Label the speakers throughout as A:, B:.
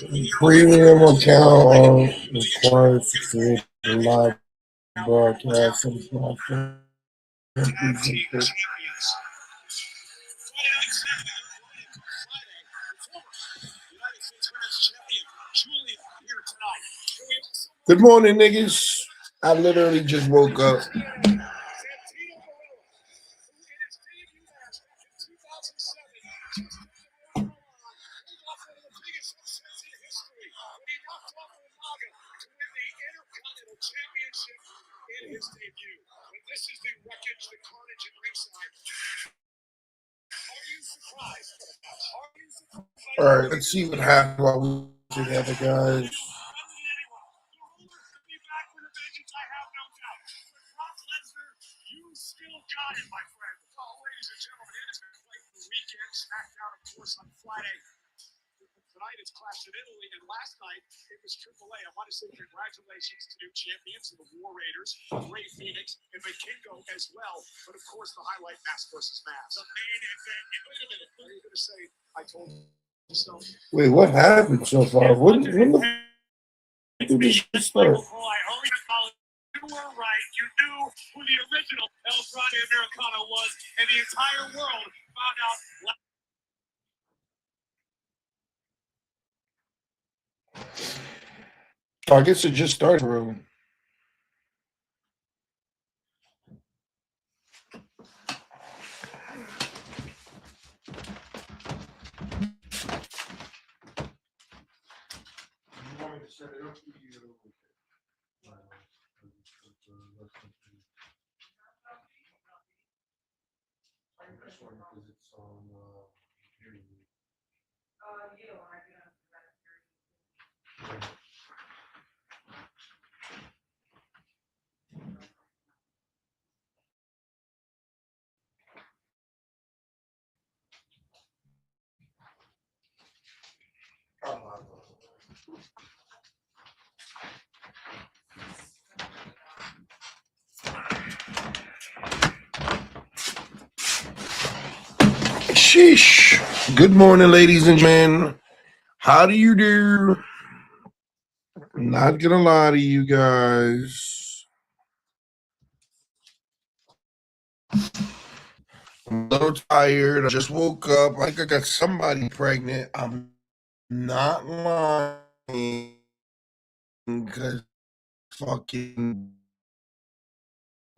A: Premium account required to create a live broadcast and platform. Good morning, niggas. I literally just woke up. All right, let's see what happens while we together, guys.
B: Tonight it's Clash in Italy, and last night it was AAA. I want to say congratulations to new champions, the War Raiders, Ray Phoenix, and Vikingo as well. But of course, the highlight, Mask versus Mask. The main event. And wait a minute, what are you going to say? I told you so.
A: Wait, what happened so far? When the did this start?
B: You were right. You knew who the original El Grande Americano was, and the entire world found out.
A: I guess it just started. Room. Sheesh. Good morning, ladies and gentlemen. How do you do? Not gonna lie to you guys. I'm a little tired. I just woke up. I think I got somebody pregnant. I'm not lying because fucking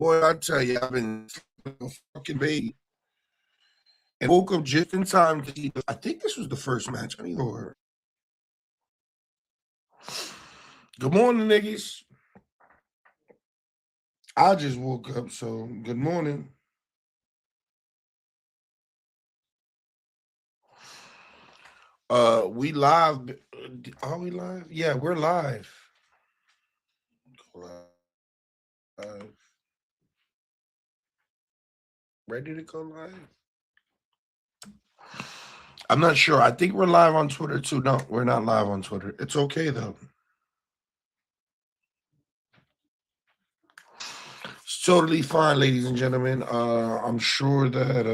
A: boy, I tell you, I've been a fucking baby. And woke up just in time to see. I think this was the first match. I need to order. Good morning, niggas. I just woke up, so good morning. We live. Are we live? Yeah, we're live. Live. Ready to go live? I'm not sure. I think we're live on Twitter too. No, we're not live on Twitter. It's okay though. It's totally fine, ladies and gentlemen. I'm sure that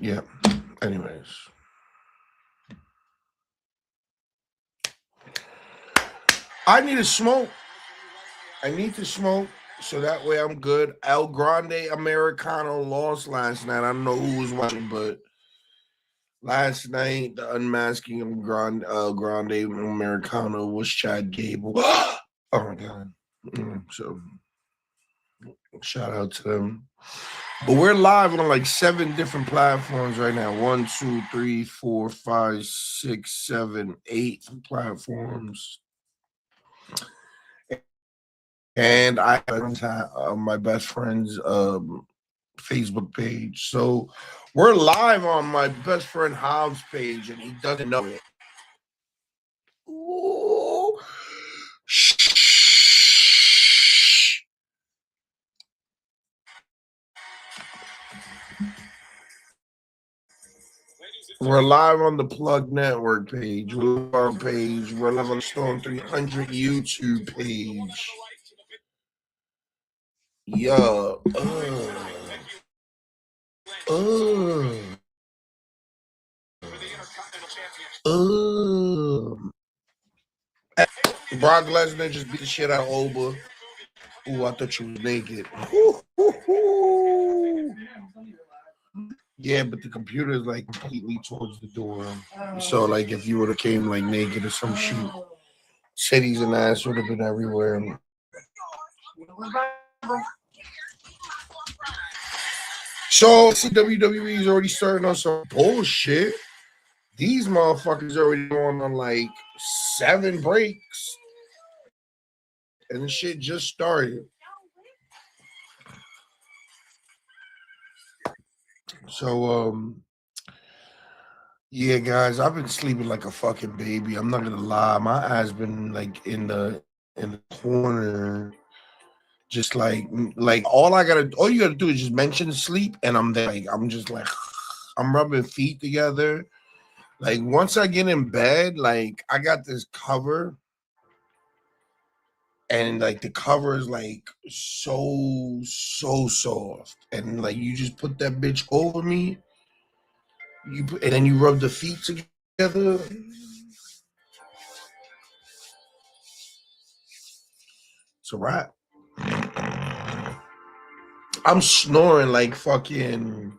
A: yeah. Anyways. I need to smoke. I need to smoke so that way I'm good. El Grande Americano lost last night. I don't know who was watching, but last night the unmasking of Grande Americano was Chad Gable. Oh my god! So shout out to them. But we're live on like 7 different platforms right now. 1, 2, 3, 4, 5, 6, 7, 8 platforms. And I have my best friend's Facebook page. So we're live on my best friend Hobbs page, and he doesn't know it. Ooh. We're live on the Plug Network page. We're live on page. We're live on the Stone 300 YouTube page. Yeah. Brock Lesnar just beat the shit out of Oba. Ooh, I thought you was naked. Yeah, but the computer is like completely towards the door. So like if you would have came like naked or some shit, titties and ass would have been everywhere. So see WWE is already starting on some bullshit. These motherfuckers already going on like 7 breaks. And the shit just started. So yeah, guys, I've been sleeping like a fucking baby. I'm not gonna lie. My eyes been like in the corner, just like all you gotta do is just mention sleep, and I'm there. Like I'm just like I'm rubbing feet together. Like once I get in bed, like I got this cover, and like the cover is like so soft, and like you just put that bitch over me, and then you rub the feet together. It's a wrap. I'm snoring like fucking,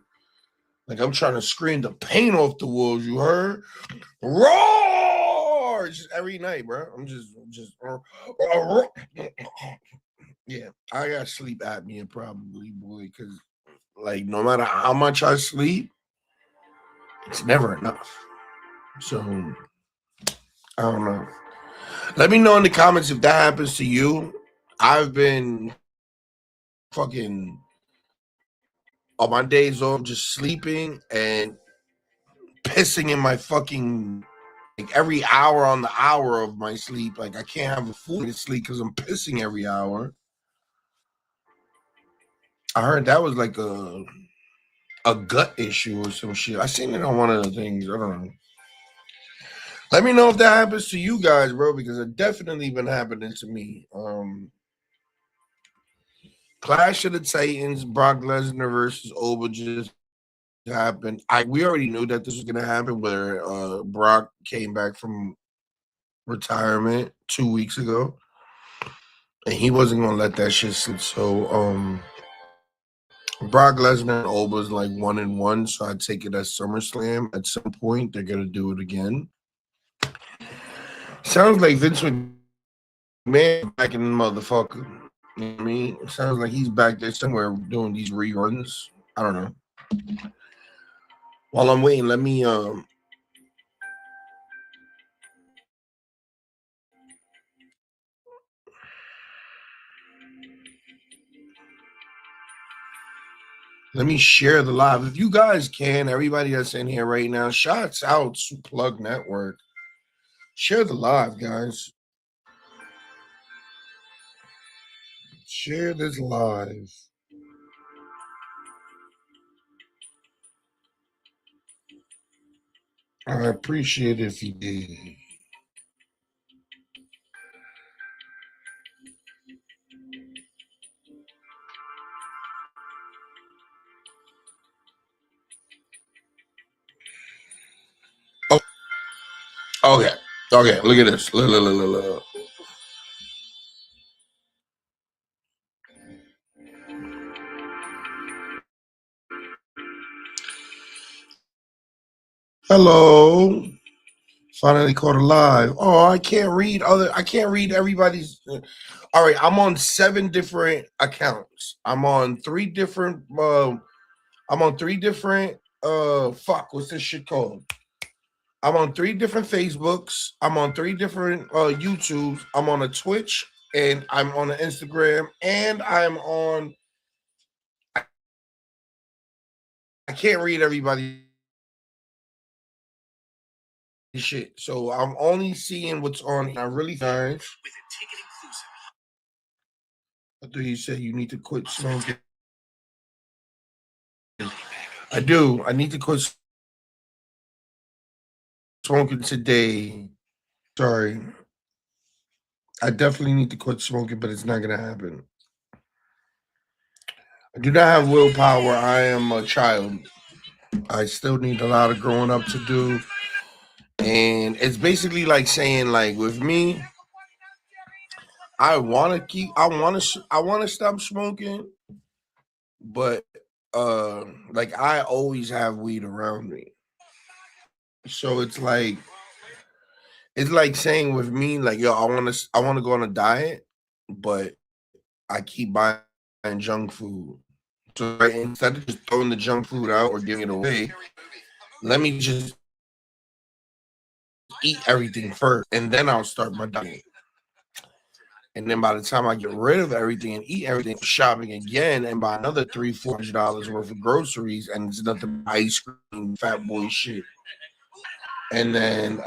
A: like I'm trying to scream the paint off the walls. You heard? Roar! Just every night, bro. I'm just. Yeah, I got sleep apnea probably, boy, because like no matter how much I sleep, it's never enough. So I don't know. Let me know in the comments if that happens to you. I've been fucking on my days off just sleeping and pissing in my fucking like every hour on the hour of my sleep. Like I can't have a full night's sleep because I'm pissing every hour. I heard that was like a gut issue or some shit. I seen it on one of the things. I don't know. Let me know if that happens to you guys, bro, because it definitely been happening to me. Clash of the Titans, Brock Lesnar versus Oba just happened. We already knew that this was gonna happen, where Brock came back from retirement 2 weeks ago, and he wasn't gonna let that shit sit. So Brock Lesnar and Oba's like 1-1, so I take it as SummerSlam. At some point, they're gonna do it again. Sounds like Vince McMahon back in the motherfucker. You know what I mean? It sounds like he's back there somewhere doing these reruns. I don't know. While I'm waiting, let me share the live. If you guys can, everybody that's in here right now, shots out to Plug Network. Share the live, guys. Share this live. I appreciate it if you did. Oh, okay. Okay, look at this. Look. Hello. Finally caught a live. Oh, I can't read everybody's. All right, I'm on 7 different accounts. I'm on three different fuck, what's this shit called? I'm on 3 different Facebooks. I'm on 3 different YouTubes. I'm on a Twitch, and I'm on an Instagram, and I can't read everybody's shit. So I'm only seeing what's on. I really guys. I thought you said you need to quit smoking. I do. I need to quit smoking today. Sorry. I definitely need to quit smoking, but it's not gonna happen. I do not have willpower. I am a child. I still need a lot of growing up to do. And it's basically like saying, like, with me, I want to stop smoking, but like I always have weed around me. So it's like saying with me, like, yo, I want to go on a diet, but I keep buying junk food. So right, instead of just throwing the junk food out or giving it away, let me just eat everything first, and then I'll start my diet. And then by the time I get rid of everything and eat everything, I'm shopping again and buy another $300-$400 worth of groceries, and it's nothing but ice cream, fat boy shit. And then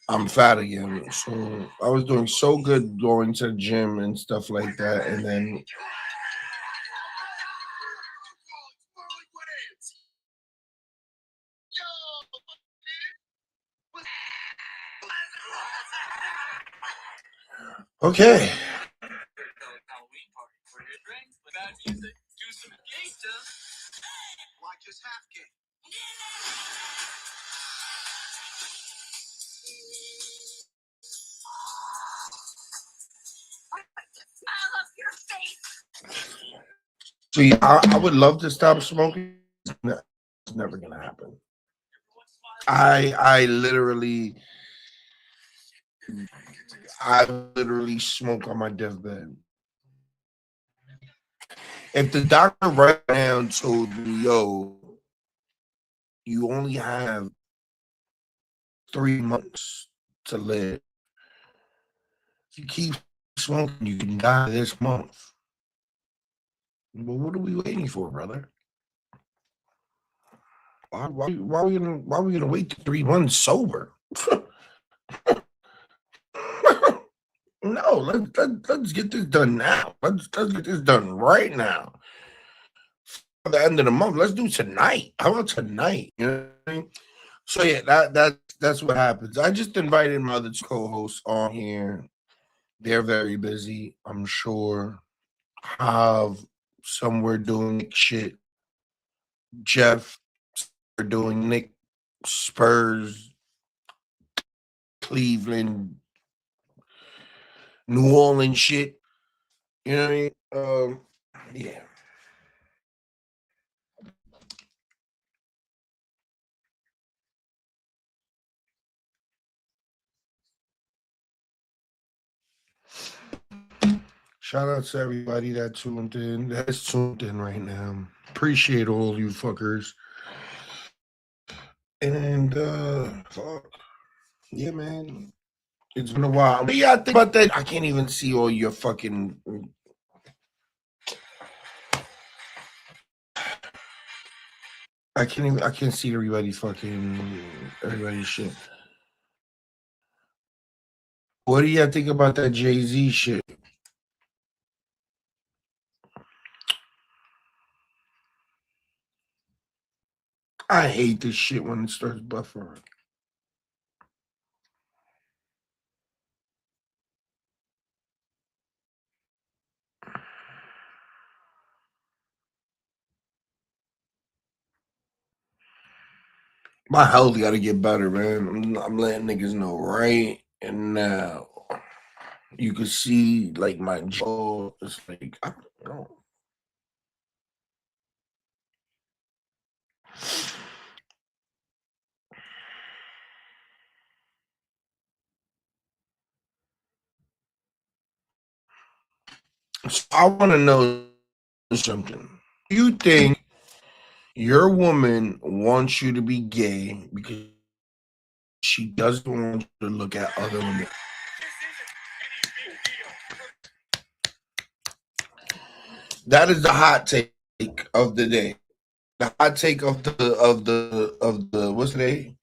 A: I'm fat again. So I was doing so good going to the gym and stuff like that, and then okay. So yeah, I would love to stop smoking. It's never gonna happen. I literally I literally smoke on my deathbed. If the doctor right now told me, yo, you only have 3 months to live. If you keep smoking, you can die this month. Well, what are we waiting for, brother? Why are we gonna wait 3 months sober? No, let's get this done now. Let's get this done right now. For the end of the month, let's do tonight. How about tonight? You know what I mean? So yeah, that's what happens. I just invited my other co-hosts on here. They're very busy, I'm sure. Have somewhere doing Nick shit. Jeff somewhere doing Nick Spurs, Cleveland, New Orleans shit. You know what I mean? Yeah. Shout out to everybody that's tuned in right now. Appreciate all you fuckers. And fuck. Yeah, man. It's been a while. What do y'all think about that? I can't even see all your fucking. I can't see everybody's shit. What do y'all think about that Jay-Z shit? I hate this shit when it starts buffering. My health got to get better, man. I'm letting niggas know right and now. You can see like my jaw. It's like I don't know. So I want to know something. Do you think your woman wants you to be gay because she doesn't want you to look at other women? That is the hot take of the day. The hot take of the what's the day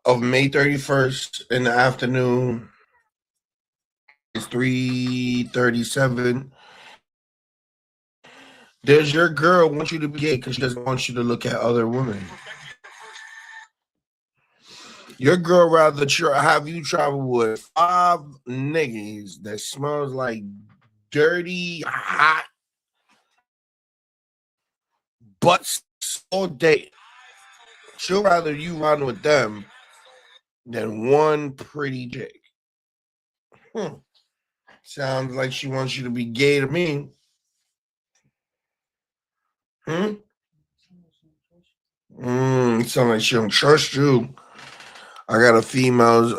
A: of May 31st in the afternoon is 3:37. Does your girl want you to be gay because she doesn't want you to look at other women? Your girl rather have you travel with 5 niggas that smells like dirty, hot butts all day. She'll rather you run with them than one pretty chick. Sounds like she wants you to be gay to me. Sounds like she don't trust you. I got a female's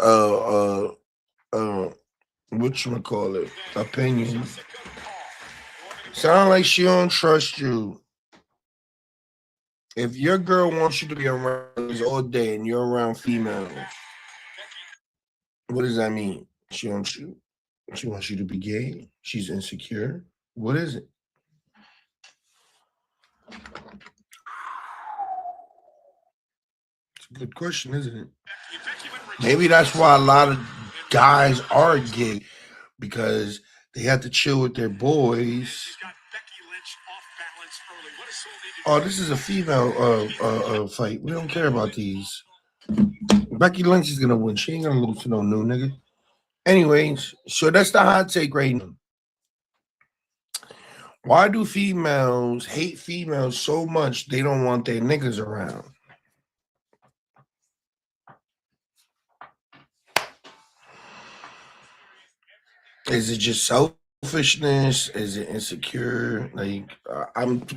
A: whatchamacallit, opinion. Sound like she don't trust you. If your girl wants you to be around all day and you're around females, what does that mean? She wants you. She wants you to be gay. She's insecure. What is it? It's a good question, isn't it? Maybe that's why a lot of guys are gay, because they have to chill with their boys. Oh, this is a female fight. We don't care about these. Becky Lynch is gonna win. She ain't gonna lose to no new nigga. Anyways, so that's the hot take right now. Why do females hate females so much they don't want their niggas around? Is it just selfishness? Is it insecure? Like,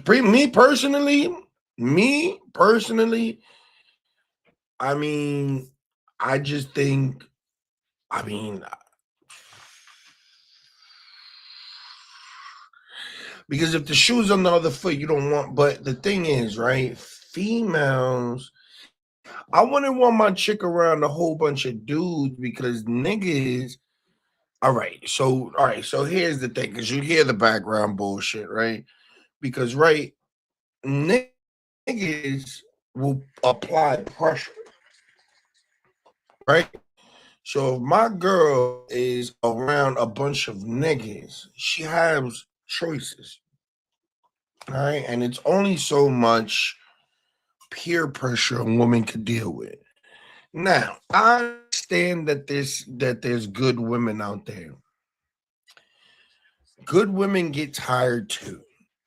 A: me personally. I mean, I just think. Because if the shoe's on the other foot, you don't want. But the thing is, right? Females. I wouldn't want my chick around a whole bunch of dudes because niggas. All right. So here's the thing, because you hear the background bullshit, right? Because niggas will apply pressure, right? So if my girl is around a bunch of niggas, she has choices, all right? And it's only so much peer pressure a woman could deal with. Now, I understand that there's good women out there. Good women get tired too.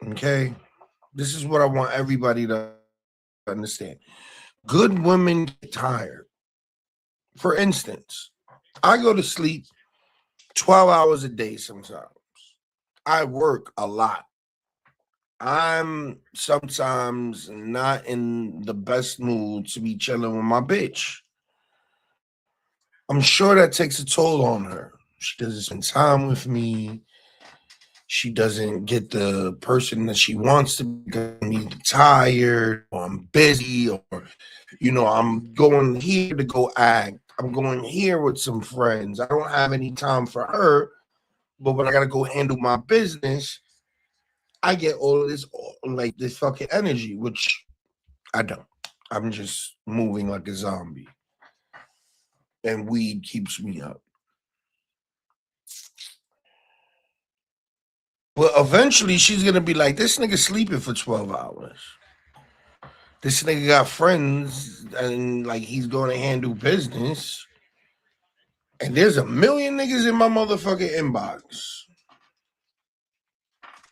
A: Okay? This is what I want everybody to understand. Good women get tired. For instance, I go to sleep 12 hours a day sometimes. I work a lot. I'm sometimes not in the best mood to be chilling with my bitch. I'm sure that takes a toll on her. She doesn't spend time with me. She doesn't get the person that she wants to be because I'm tired, or I'm busy, or I'm going here to go act. I'm going here with some friends. I don't have any time for her, but when I gotta go handle my business, I get all of this, like this fucking energy, which I don't. I'm just moving like a zombie, and weed keeps me up. But eventually, she's gonna be like, "This nigga sleeping for 12 hours. This nigga got friends, and like he's going to handle business. And there's a million niggas in my motherfucking inbox.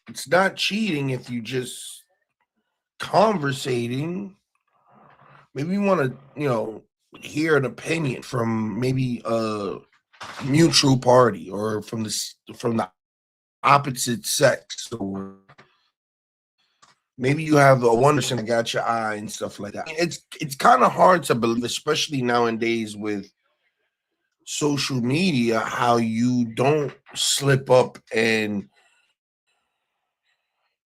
A: It's not cheating if you just conversating. Maybe you want to, hear an opinion from maybe a mutual party or from the opposite sex, or maybe you have a one person that got your eye and stuff like that. It's kind of hard to believe, especially nowadays with social media, how you don't slip up and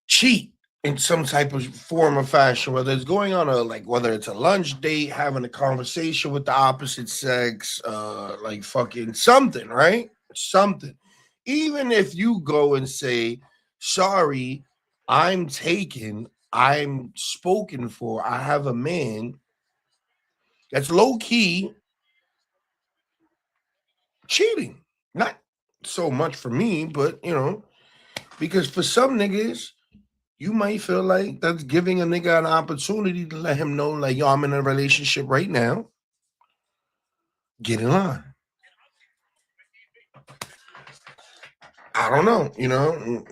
A: cheat in some type of form or fashion, whether it's going on whether it's a lunch date, having a conversation with the opposite sex, like fucking something, right? Something. Even if you go and say, sorry, I'm taken, I'm spoken for, I have a man, that's low key cheating. Not so much for me, but because for some niggas, you might feel like that's giving a nigga an opportunity to let him know, like, yo, I'm in a relationship right now. get in line. I don't know, you know.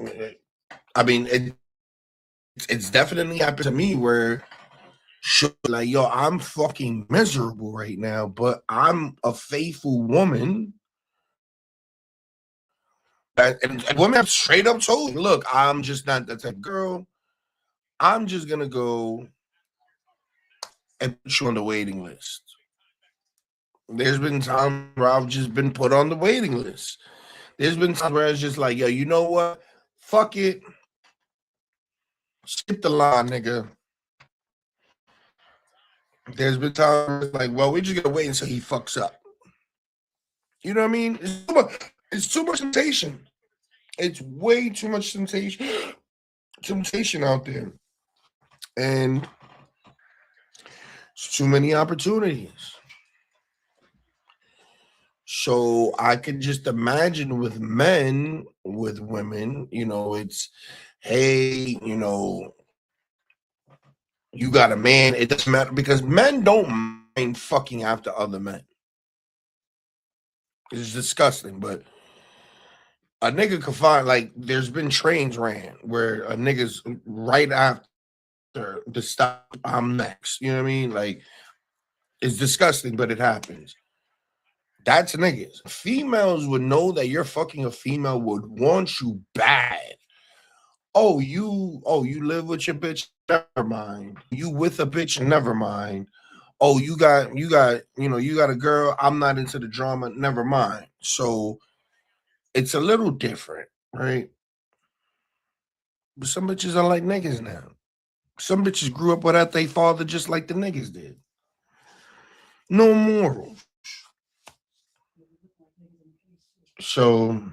A: I mean, it's definitely happened to me where like, yo, I'm fucking miserable right now, but I'm a faithful woman. And women have straight up told me, look, I'm just not that type of girl. I'm just gonna go and put you on the waiting list. There's been times where I've just been put on the waiting list. There's been times where it's just like, yo, you know what? Fuck it. Skip the line, nigga. There's been times like, well, we're just gonna wait until he fucks up. You know what I mean? It's too much temptation. It's way too much temptation out there. And it's too many opportunities. So I can just imagine with men, with women, you know, it's, hey, you know, you got a man. It doesn't matter because men don't mind fucking after other men. It's disgusting, but a nigga could find, like, there's been trains ran where a nigga's right after the stop, I'm next. You know what I mean? Like, it's disgusting, but it happens. That's niggas. Females would know that you're fucking a female, would want you bad. Oh, you live with your bitch, never mind. You with a bitch, never mind. Oh, you got a girl, I'm not into the drama, never mind. So it's a little different, right? But some bitches are like niggas now. Some bitches grew up without their father just like the niggas did. No morals. So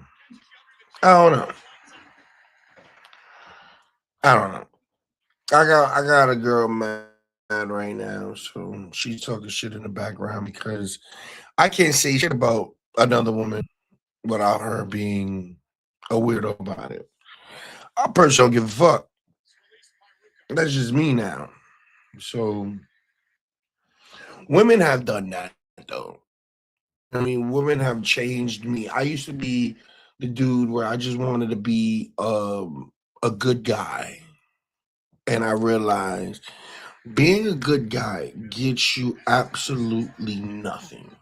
A: I don't know. I don't know. I got a girl mad right now, so she's talking shit in the background because I can't say shit about another woman without her being a weirdo about it. I personally don't give a fuck. That's just me now. So women have done that though. I mean, women have changed me. I used to be the dude where I just wanted to be a good guy. And I realized being a good guy gets you absolutely nothing.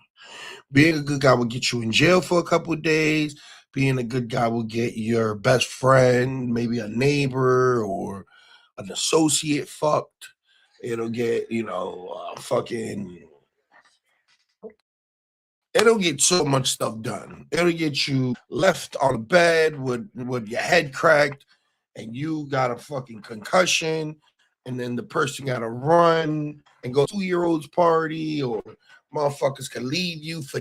A: Being a good guy will get you in jail for a couple of days. Being a good guy will get your best friend, maybe a neighbor or an associate fucked. It'll get, it'll get so much stuff done. It'll get you left on the bed with your head cracked and you got a fucking concussion, and then the person got to run and go to a 2-year-old's party, or motherfuckers can leave you for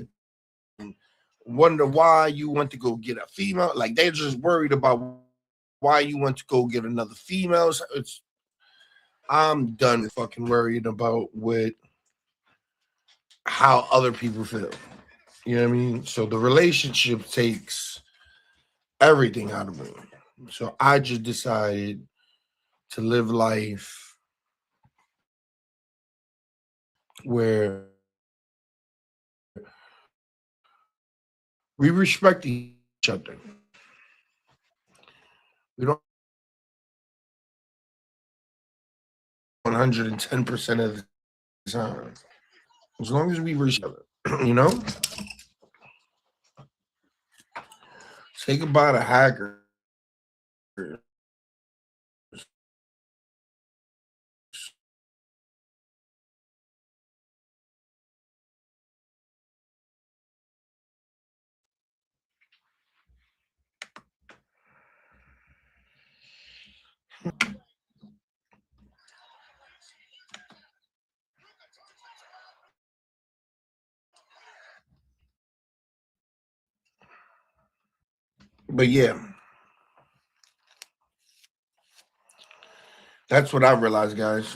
A: wonder why you want to go get a female. Like they're just worried about why you want to go get another female. So I'm done fucking worried about with how other people feel. You know what I mean? So the relationship takes everything out of me. So I just decided to live life where we respect each other. We don't 110% of the time. As long as we respect each other, you know? Say goodbye to hackers. But yeah, that's what I realized, guys.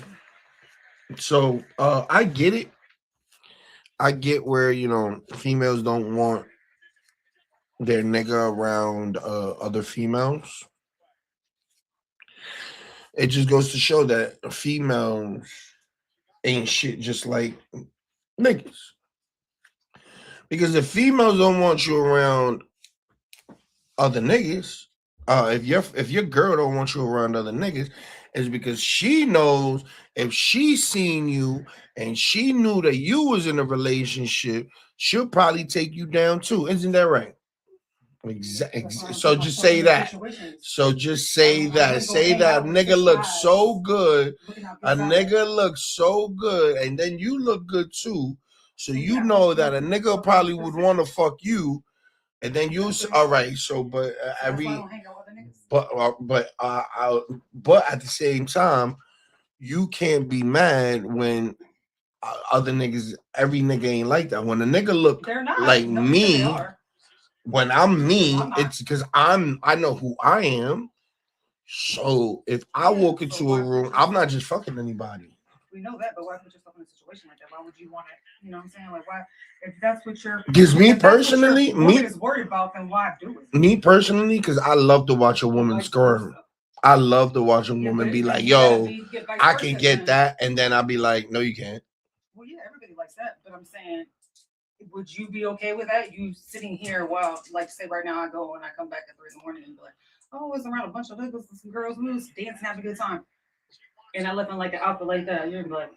A: So I get it. I get where, females don't want their nigga around other females. It just goes to show that females ain't shit just like niggas. Because the females don't want you around other niggas. If your girl don't want you around other niggas, is because she knows if she seen you and she knew that you was in a relationship, she'll probably take you down too. Isn't that right? Exactly. So just say that. So just say that. Say that a nigga looks so good. A nigga looks so good, and then you look good too. So you know that a nigga probably would want to fuck you, and then you. All right. So, but but at the same time, you can't be mad when other niggas. Every nigga ain't like that. When a nigga look like me. When I'm me, it's because I know who I am. So if I walk into a room, I'm not just fucking anybody.
C: We know that, but why put yourself in a situation like that? Why would you want to? You know what I'm saying? Like, why? If that's what you're,
A: because me personally, me
C: is worried about, then why do it?
A: Me personally, because I love to watch a woman squirm. I love to watch a woman be like, "Yo, I can get that," and then I'll be like, "No, you can't."
C: Well, yeah, everybody likes that, but I'm saying, would you be okay with that? You sitting here while, like, say right now, I go and I come back at 3 in the morning and be like, "Oh, I was around a bunch of niggas and some girls, we was dancing, having a good time," and I left in like an outfit like that. You're like,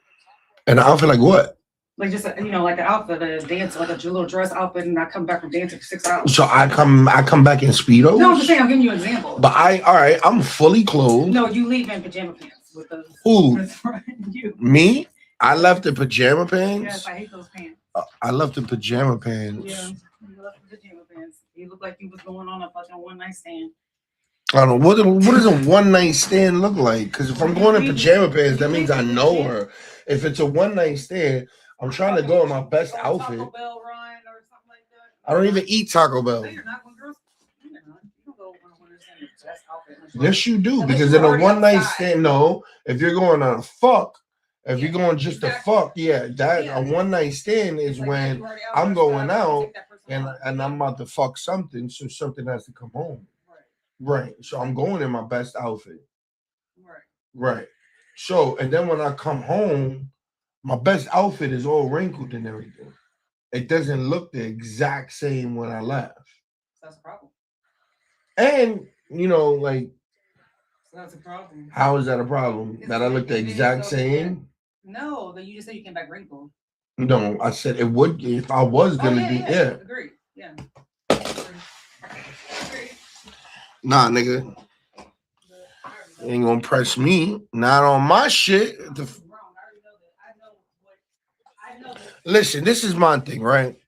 A: an outfit like what?
C: Like just like an outfit, a dance, like a little dress outfit, and I come back from dancing for 6 hours.
A: So I come back in Speedos?
C: No, I'm just saying, I'm giving you an example.
A: But all right, I'm fully clothed.
C: No, you leave in pajama pants with those.
A: Who?
C: You.
A: Me? I left in pajama pants?
C: Yes, I hate those pants.
A: I left in pajama pants.
C: Yeah, you left in pajama pants. You look like you was going on a fucking one-night stand.
A: I don't know. What does a one-night stand look like? Because if I'm going in pajama pants, that means I know her. If it's a one-night stand, I'm trying to go in my best outfit.
C: Taco Bell run or something like that.
A: I don't even eat Taco Bell.
C: No, you're not. When girls, you don't go on a best outfit.
A: Yes, you do. Because in a one-night stand, no. If you're going on a fuck, if you're going just to fuck, a one-night stand is when I'm going out and I'm about to fuck something, so something has to come home. Right. So I'm going in my best outfit. Right. So, and then when I come home, my best outfit is all wrinkled and everything. It doesn't look the exact same when I left.
C: That's a problem.
A: And, like.
C: That's a problem.
A: How is that a problem? That I look the exact same?
C: No, you just said you came back wrinkled.
A: No, I said it would if I was going to be. Yeah.
C: Agreed. Yeah.
A: Nah, nigga. Ain't gonna press me. Not on my shit. Listen, this is my thing, right?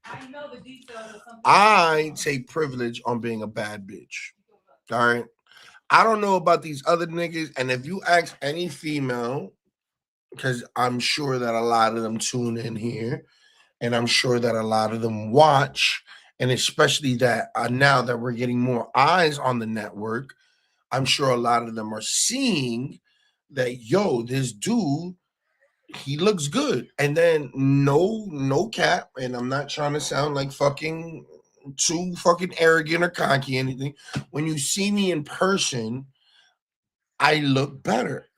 A: I take privilege on being a bad bitch. All right. I don't know about these other niggas. And if you ask any female, because I'm sure that a lot of them tune in here, and I'm sure that a lot of them watch, and especially that now that we're getting more eyes on the network, I'm sure a lot of them are seeing that, yo, this dude, he looks good. And then no cap, and I'm not trying to sound like fucking too fucking arrogant or cocky or anything. When you see me in person, I look better.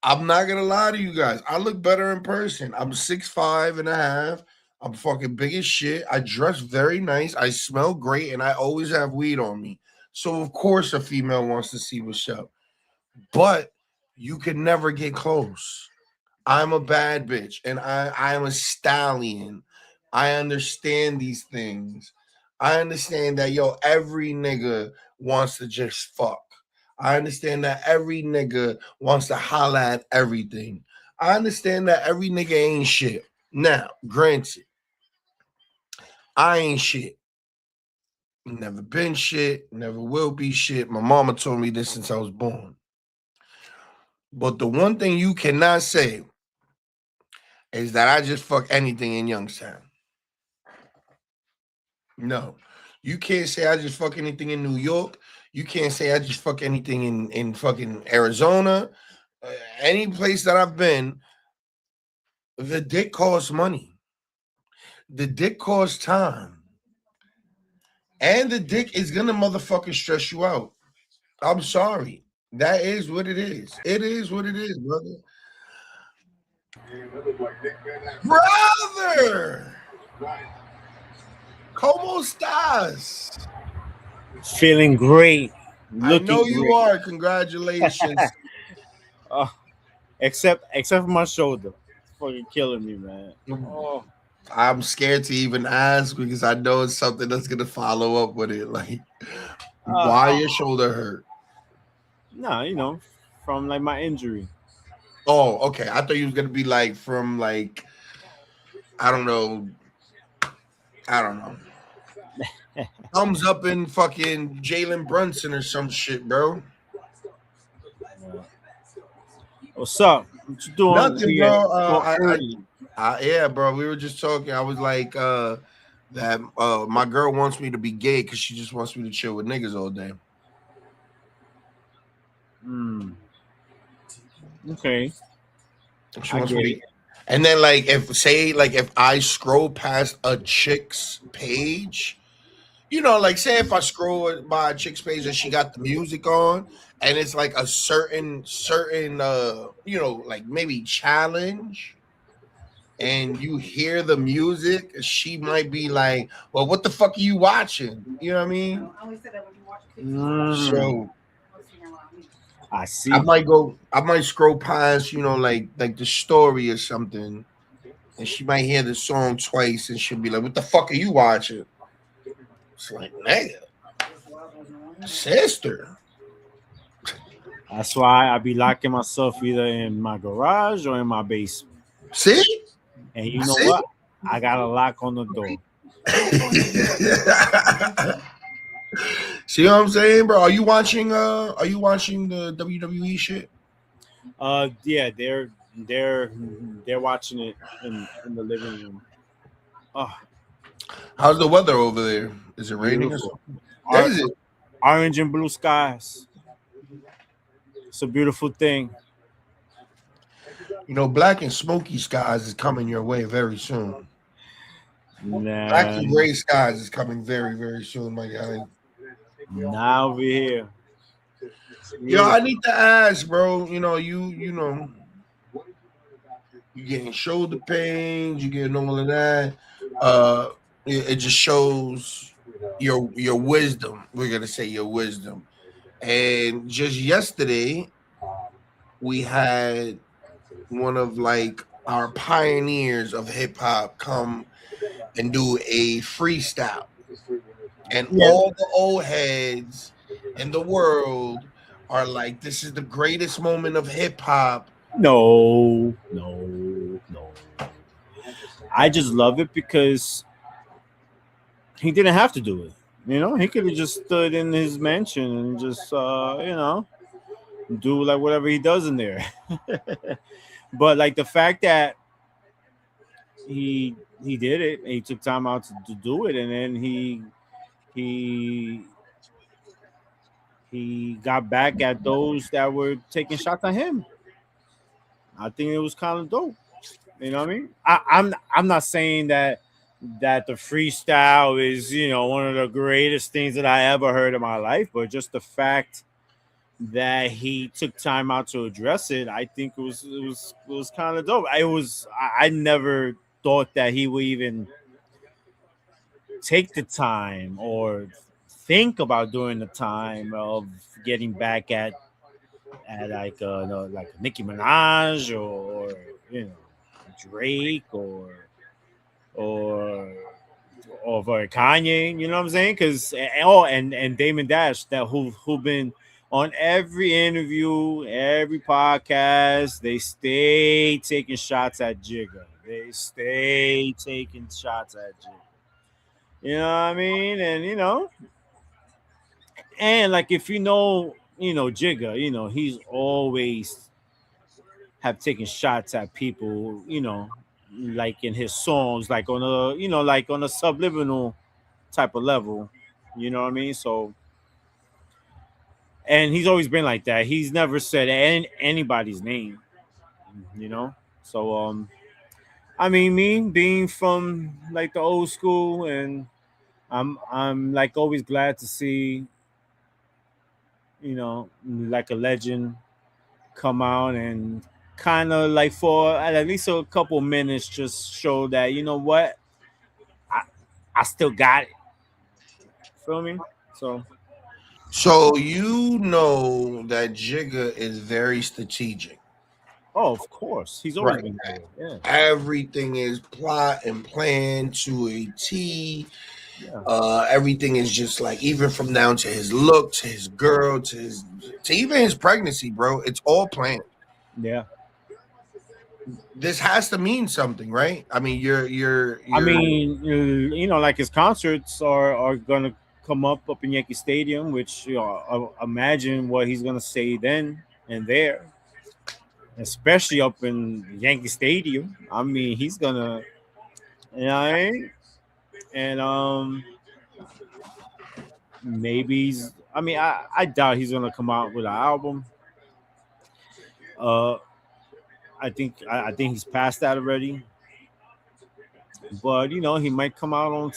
A: I'm not gonna lie to you guys. I look better in person. I'm 6'5.5". I'm fucking big as shit. I dress very nice. I smell great, and I always have weed on me. So of course a female wants to see what's up. But you can never get close. I'm a bad bitch, and I am a stallion. I understand these things. I understand that, every nigga wants to just fuck. I understand that every nigga wants to holla at everything. I understand that every nigga ain't shit. Now, granted, I ain't shit. Never been shit. Never will be shit. My mama told me this since I was born. But the one thing you cannot say is that I just fuck anything in Youngstown. No. You can't say I just fuck anything in New York. You can't say I just fuck anything in fucking Arizona. Any place that I've been, the dick costs money. The dick costs time. And the dick is gonna motherfucking stress you out. I'm sorry. That is what it is. It is what it is, brother. Brother! ¿Cómo estás?
D: Feeling great,
A: I know
D: looking
A: you
D: great.
A: are. Congratulations.
D: Oh, except for my shoulder, it's fucking killing me, man. Oh,
A: I'm scared to even ask because I know it's something that's gonna follow up with it. Like,
D: uh,
A: why your shoulder hurt?
D: nah, from like my injury.
A: Oh, okay. I thought you was gonna be like from like I don't know. I don't know. Thumbs up in fucking Jalen Brunson or some shit, bro.
D: Uh, What's up? What you doing
A: Nothing,
D: here
A: bro.
D: so early?
A: Yeah, bro. We were just talking. I was like, that my girl wants me to be gay because she just wants me to chill with niggas all day.
D: Hmm. Okay,
A: She
D: I
A: wants me
D: get
A: to,
D: it.
A: and then like if I scroll past a chick's page, like say if I scroll by a chick's page and she got the music on, and it's like a certain like maybe challenge, and you hear the music, she might be like, "Well, what the fuck are you watching?" You know what I mean?
C: I always say that when you watch a TikTok,
D: Mm,
A: So
C: you'll see around me.
D: I see.
A: I might scroll past, like the story or something, and she might hear the song twice, and she'll be like, "What the fuck are you watching?" It's like, nigga, sister.
D: That's why I be locking myself either in my garage or in my basement.
A: See,
D: And you know
A: see.
D: what? I got a lock on the door.
A: See what I'm saying, bro? Are you watching the WWE shit?
D: Yeah, they're watching it in the living room. Oh,
A: How's the weather over there? Is it raining or
D: beautiful.
A: something?
D: Or,
A: Is it?
D: orange and blue skies. It's a beautiful thing.
A: Black and smoky skies is coming your way very soon. Black
D: Nah,
A: and gray skies is coming very, very soon, my guy.
D: now over here.
A: Yo, I
D: Beautiful.
A: need to ask, bro. You getting shoulder pains, you getting all of that. It just shows your wisdom. We're gonna say your wisdom. And just yesterday, we had one of like our pioneers of hip hop come and do a freestyle. And
D: Yeah.
A: all the old heads in the world are like, this is the greatest moment of hip hop.
D: No, no, no. I just love it because he didn't have to do it. He could have just stood in his mansion and just, do like whatever he does in there. But like the fact that he did it, he took time out to do it, and then he he got back at those that were taking shots at him. I think it was kind of dope. You know what I mean? I'm not saying that the freestyle is one of the greatest things that I ever heard in my life, but just the fact that he took time out to address it, I think it was kind of dope. I never thought that he would even take the time or think about doing the time of getting back at like no, like Nicki Minaj or Drake or for Kanye, you know what I'm saying? Because and Damon Dash that who been on every interview, every podcast, they stay taking shots at Jigga. They stay taking shots at Jigga. You know what I mean? And like if Jigga, he's always have taken shots at people, like in his songs, like on a subliminal type of level. You know what I mean? So, and he's always been like that. He's never said anybody's name, you know. So, I mean, me being from like the old school, and I'm like always glad to see, like a legend come out and kind of like for at least a couple minutes just show that what I still got it. Feel me? So
A: So you know that Jigga is very strategic,
D: oh, of course, he's always
A: right?
D: been that way. Yeah,
A: Everything is plot and plan to a T.
D: yeah,
A: Everything is just like even from down to his look, to his girl, to even his pregnancy, bro. It's all planned.
D: yeah.
A: This has to mean something, right? I mean,
D: I
A: you're
D: mean, like his concerts are gonna come up in Yankee Stadium, which imagine what he's gonna say then and there, especially up in Yankee Stadium. I mean, he's gonna, you know, what I mean? And maybe he's. I mean, I doubt he's gonna come out with an album. Uh, I think he's past that already. But he might come out on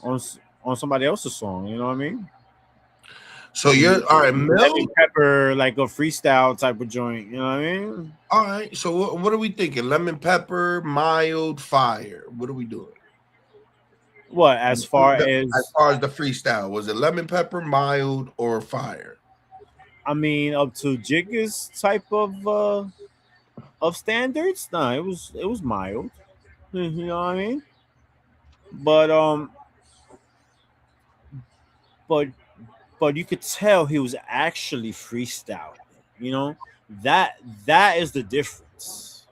D: on somebody else's song. You know what I mean?
A: so you're all right,
D: Lemon
A: Mill.
D: pepper, like a freestyle type of joint. You know what I mean?
A: All right, so what are we thinking? Lemon pepper, mild, fire. What are we doing?
D: What as far
A: As
D: as
A: far as the freestyle, was it lemon pepper, mild, or fire?
D: I mean, up to Jigga's type of standards? Nah, it was mild. You know what I mean? But but but you could tell he was actually freestyling. You know that that is the difference.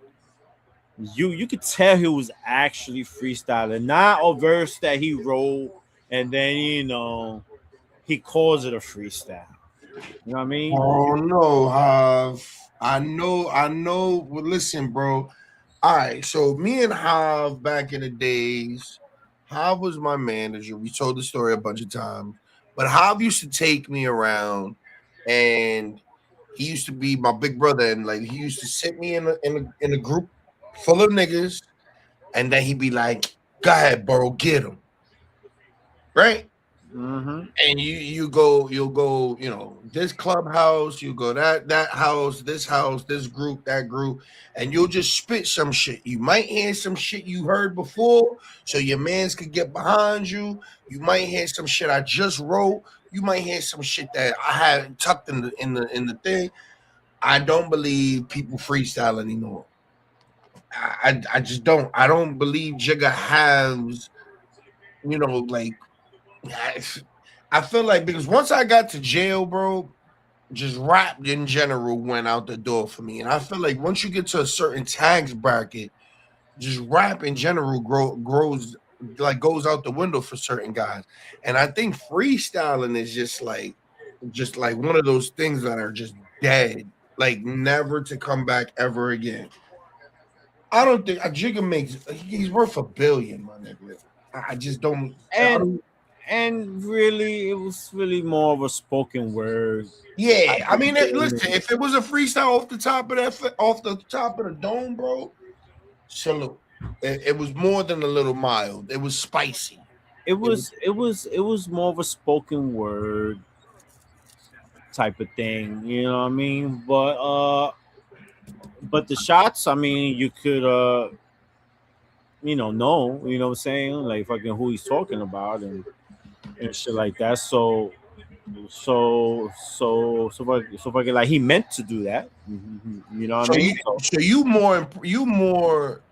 D: You could tell he was actually freestyling, not a verse that he wrote and then he calls it a freestyle. You know what I mean?
A: Oh no, Hav. I know. Well, listen, bro. All right, so me and Hav back in the days, Hav was my manager. We told the story a bunch of times, but Hav used to take me around, and he used to be my big brother, and like he used to sit me in a group full of niggas, and then he'd be like, "Go ahead, bro, get him." Right?
D: Mm-hmm.
A: And you'll go, this clubhouse, you go that house, this group, that group, and you'll just spit some shit. You might hear some shit you heard before, so your mans could get behind you. You might hear some shit I just wrote. You might hear some shit that I had tucked in the thing. I don't believe people freestyle anymore. I just don't. I don't believe Jigga has, like I feel like because once I got to jail, bro, just rap in general went out the door for me. And I feel like once you get to a certain tax bracket, just rap in general grows like goes out the window for certain guys. And I think freestyling is just like one of those things that are just dead, like never to come back ever again. I don't think a Jigga he's worth $1 billion, my nigga. I just don't. I
D: And
A: don't.
D: and really, it was really more of a spoken word
A: Yeah,
D: type
A: I
D: of
A: mean,
D: thing.
A: listen, if it was a freestyle off the top of the dome, bro, salute. It was more than a little mild. It was spicy.
D: It
A: It was
D: was it was it was more of a spoken word type of thing. You know what I mean? But the shots, I mean, you could you know what I'm saying, like fucking who he's talking about and shit like that. So fucking like he meant to do that. You know what I
A: so
D: mean?
A: you
D: So
A: so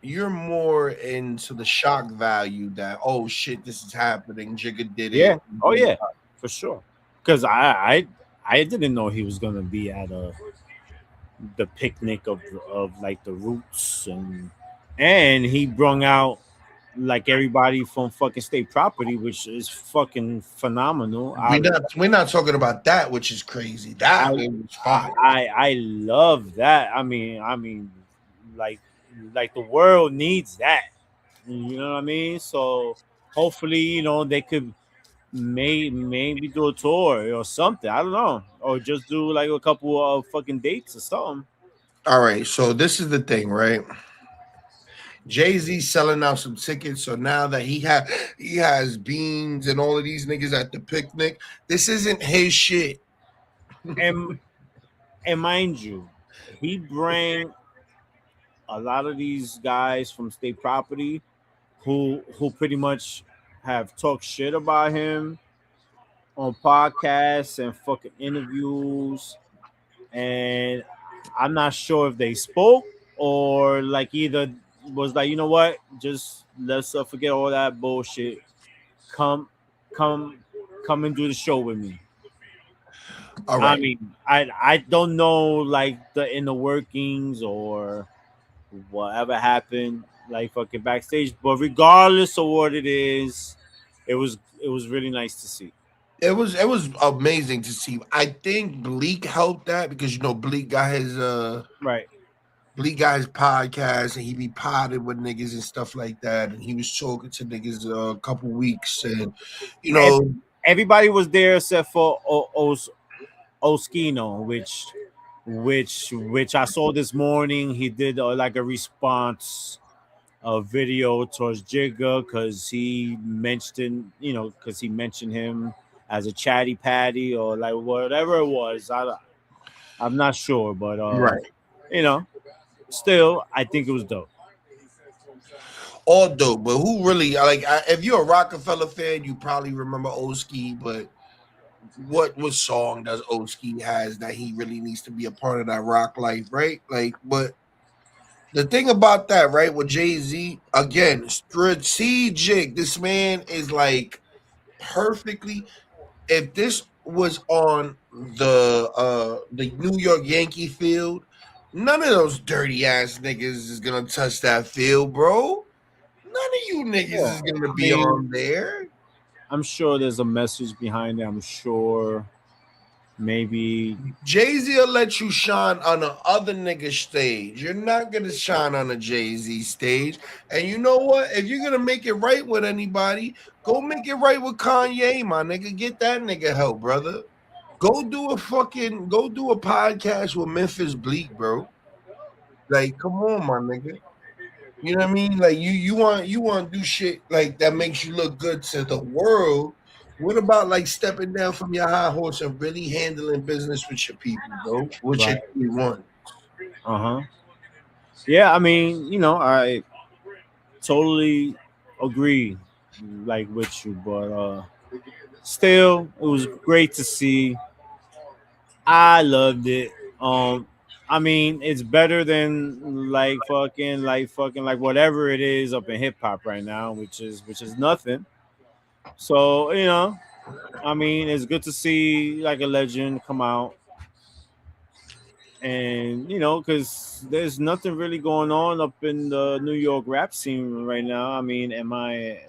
A: you're more into the shock value that oh shit this is happening. Jigga did
D: yeah,
A: it.
D: oh yeah, for sure. Because I didn't know he was gonna be at the picnic of like the roots and he brung out like everybody from fucking state property, which is fucking phenomenal.
A: We're not talking about that, which is crazy. That
D: I
A: it was fire.
D: I love that. Like like the world needs that. You know what I mean? So hopefully, they could maybe do a tour or something. I don't know, or just do like a couple of fucking dates or something.
A: All right, so this is the thing, right? Jay-Z selling out some tickets. So now that he has Beans and all of these niggas at the picnic, this isn't his shit.
D: And and mind you, he bring a lot of these guys from state property who pretty much have talked shit about him on podcasts and fucking interviews, and I'm not sure if they spoke or like either was like, you know what, just let's forget all that bullshit. Come, come, come and do the show with me.
A: All
D: I
A: right.
D: mean, I don't know like the inner workings or whatever happened like fucking backstage, but regardless of what it was really nice to see.
A: It was amazing to see. I think Bleak helped that because Bleak got his
D: Right.
A: Bleak got his podcast and he be potted with niggas and stuff like that. And he was talking to niggas a couple weeks and you
D: Ev-
A: know,
D: Everybody was there except for Oskino, which I saw this morning. He did like a response video towards Jigga because he mentioned him as a chatty patty or like whatever it was. I'm not sure, but
A: right.
D: you know, still I think it was dope.
A: All dope, but who really if you're a Rockefeller fan, you probably remember Oski, but what song does Oski has that he really needs to be a part of that rock life, right? Like, but the thing about that, right, with Jay-Z, again, strategic. This man is like perfectly. If this was on the New York Yankee field, none of those dirty ass niggas is gonna touch that field, bro. None of you niggas
D: Yeah,
A: is gonna
D: I
A: be
D: mean,
A: on there.
D: I'm sure there's a message behind it. I'm sure maybe
A: Jay Z will let you shine on the other nigga stage. You're not gonna shine on a Jay Z stage. And you know what? If you're gonna make it right with anybody, go make it right with Kanye, my nigga. Get that nigga help, brother. Go do a podcast with Memphis Bleak, bro. Like, come on, my nigga. You know what I mean? Like you want to do shit like that makes you look good to the world. What about like stepping down from your high horse and really handling business with your people, bro? Which
D: right.
A: you really want.
D: Uh-huh. Yeah, I mean, I totally agree like with you, but still it was great to see. I loved it. I mean, it's better than like whatever it is up in hip hop right now, which is nothing. So, I mean, it's good to see like a legend come out, and because there's nothing really going on up in the New York rap scene right now. I mean, am I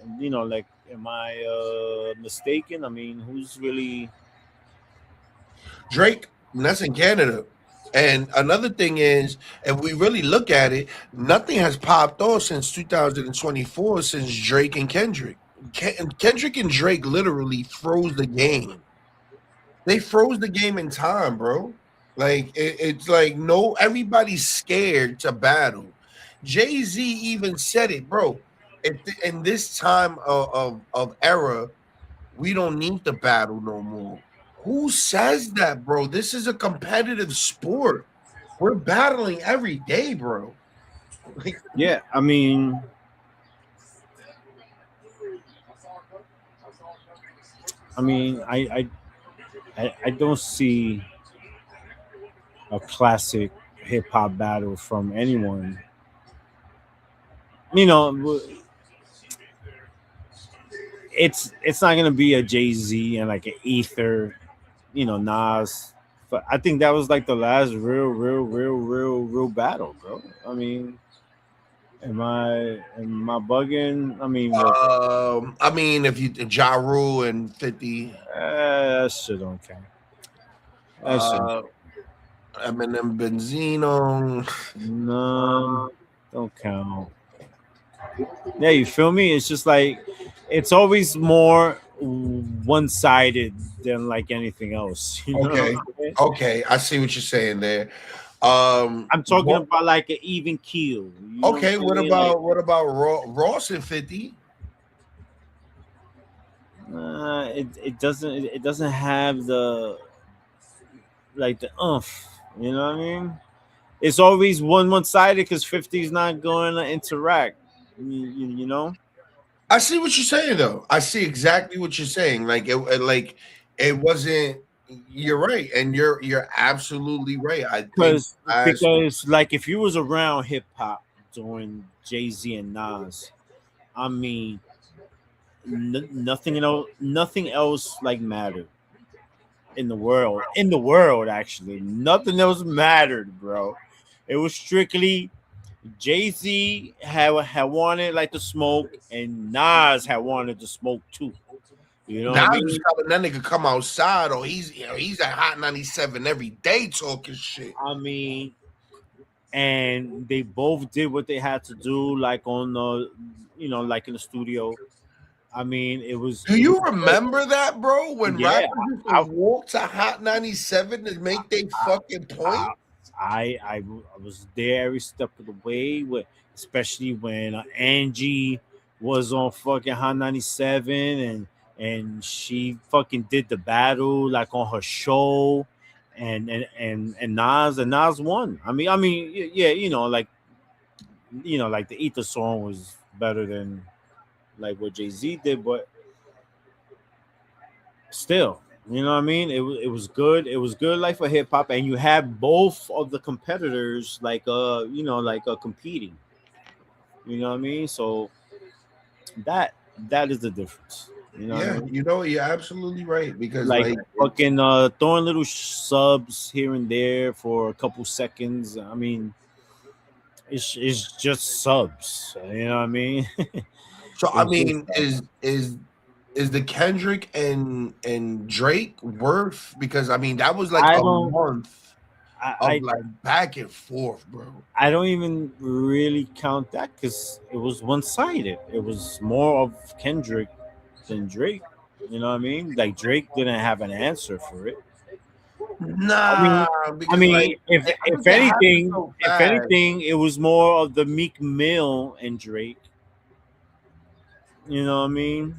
D: mistaken? I mean, who's really
A: Drake, and that's in Canada. And another thing is, if we really look at it, nothing has popped off since 2024 since Drake and Kendrick. Kendrick and Drake literally froze the game. They froze the game in time, bro. Like it's like no, everybody's scared to battle. Jay Z even said it, bro. In this time of era, we don't need to battle no more. Who says that, bro? This is a competitive sport. We're battling every day, bro. Like,
D: yeah, I mean, I don't see a classic hip hop battle from anyone. You know, it's not gonna be a Jay Z and like an Ether, Nas. But I think that was like the last real battle, bro. I mean, am I bugging? I mean, what?
A: I mean, if you Ja Rule and 50,
D: That shit don't count. That shit,
A: uh, Eminem Benzino.
D: no, don't count. Yeah, you feel me? It's just like it's always more one-sided than like anything else. You know what
A: Okay,
D: I'm saying?
A: okay, I see what you're saying there.
D: I'm talking about like an even keel. You know what I'm
A: Okay, what
D: saying? Like
A: about Ross and 50?
D: it doesn't have the umph. You know what I mean? It's always one sided because 50's not going to interact. You know?
A: I see what you're saying, though. I see exactly what you're saying. Like it wasn't. You're right, and you're absolutely right. I think as
D: Because like if you was around hip hop during Jay-Z and Nas, I mean nothing else like mattered in the world. In the world, actually, nothing else mattered, bro. It was strictly Jay-Z had wanted like to smoke, and Nas had wanted to smoke too. You know what I
A: now just
D: mean?
A: telling that nigga come outside, or he's at Hot 97 every day talking shit.
D: I mean, and they both did what they had to do, like on the, like in the studio. I mean,
A: Do
D: it was
A: you remember that, bro? When
D: yeah.
A: rappers used to
D: I
A: walk to Hot 97 to make their fucking
D: I,
A: point?
D: I was there every step of the way, with especially when Angie was on fucking Hot 97, and she fucking did the battle like on her show, and Nas won. Yeah, like the Ether song was better than like what Jay-Z did, but still, you know what I mean? It was good. It was good like for hip hop, and you had both of the competitors competing. You know what I mean? So that that is the difference. You know what I
A: Yeah,
D: mean?
A: you're absolutely right because
D: Like
A: like
D: fucking throwing little subs here and there for a couple seconds. I mean, it's just subs. You know what I mean?
A: so I
D: It's just
A: mean is the Kendrick and Drake worth, because I mean that was like
D: I
A: a
D: don't.
A: month of
D: I
A: like back and forth, bro.
D: I don't even really count that because it was one sided. It was more of Kendrick than Drake. You know what I mean? Like Drake didn't have an answer for it. I
A: Nah,
D: mean, I
A: because like
D: mean, if if
A: everything happened
D: anything,
A: so
D: if
A: fast.
D: anything, it was more of the Meek Mill and Drake. You know what I mean?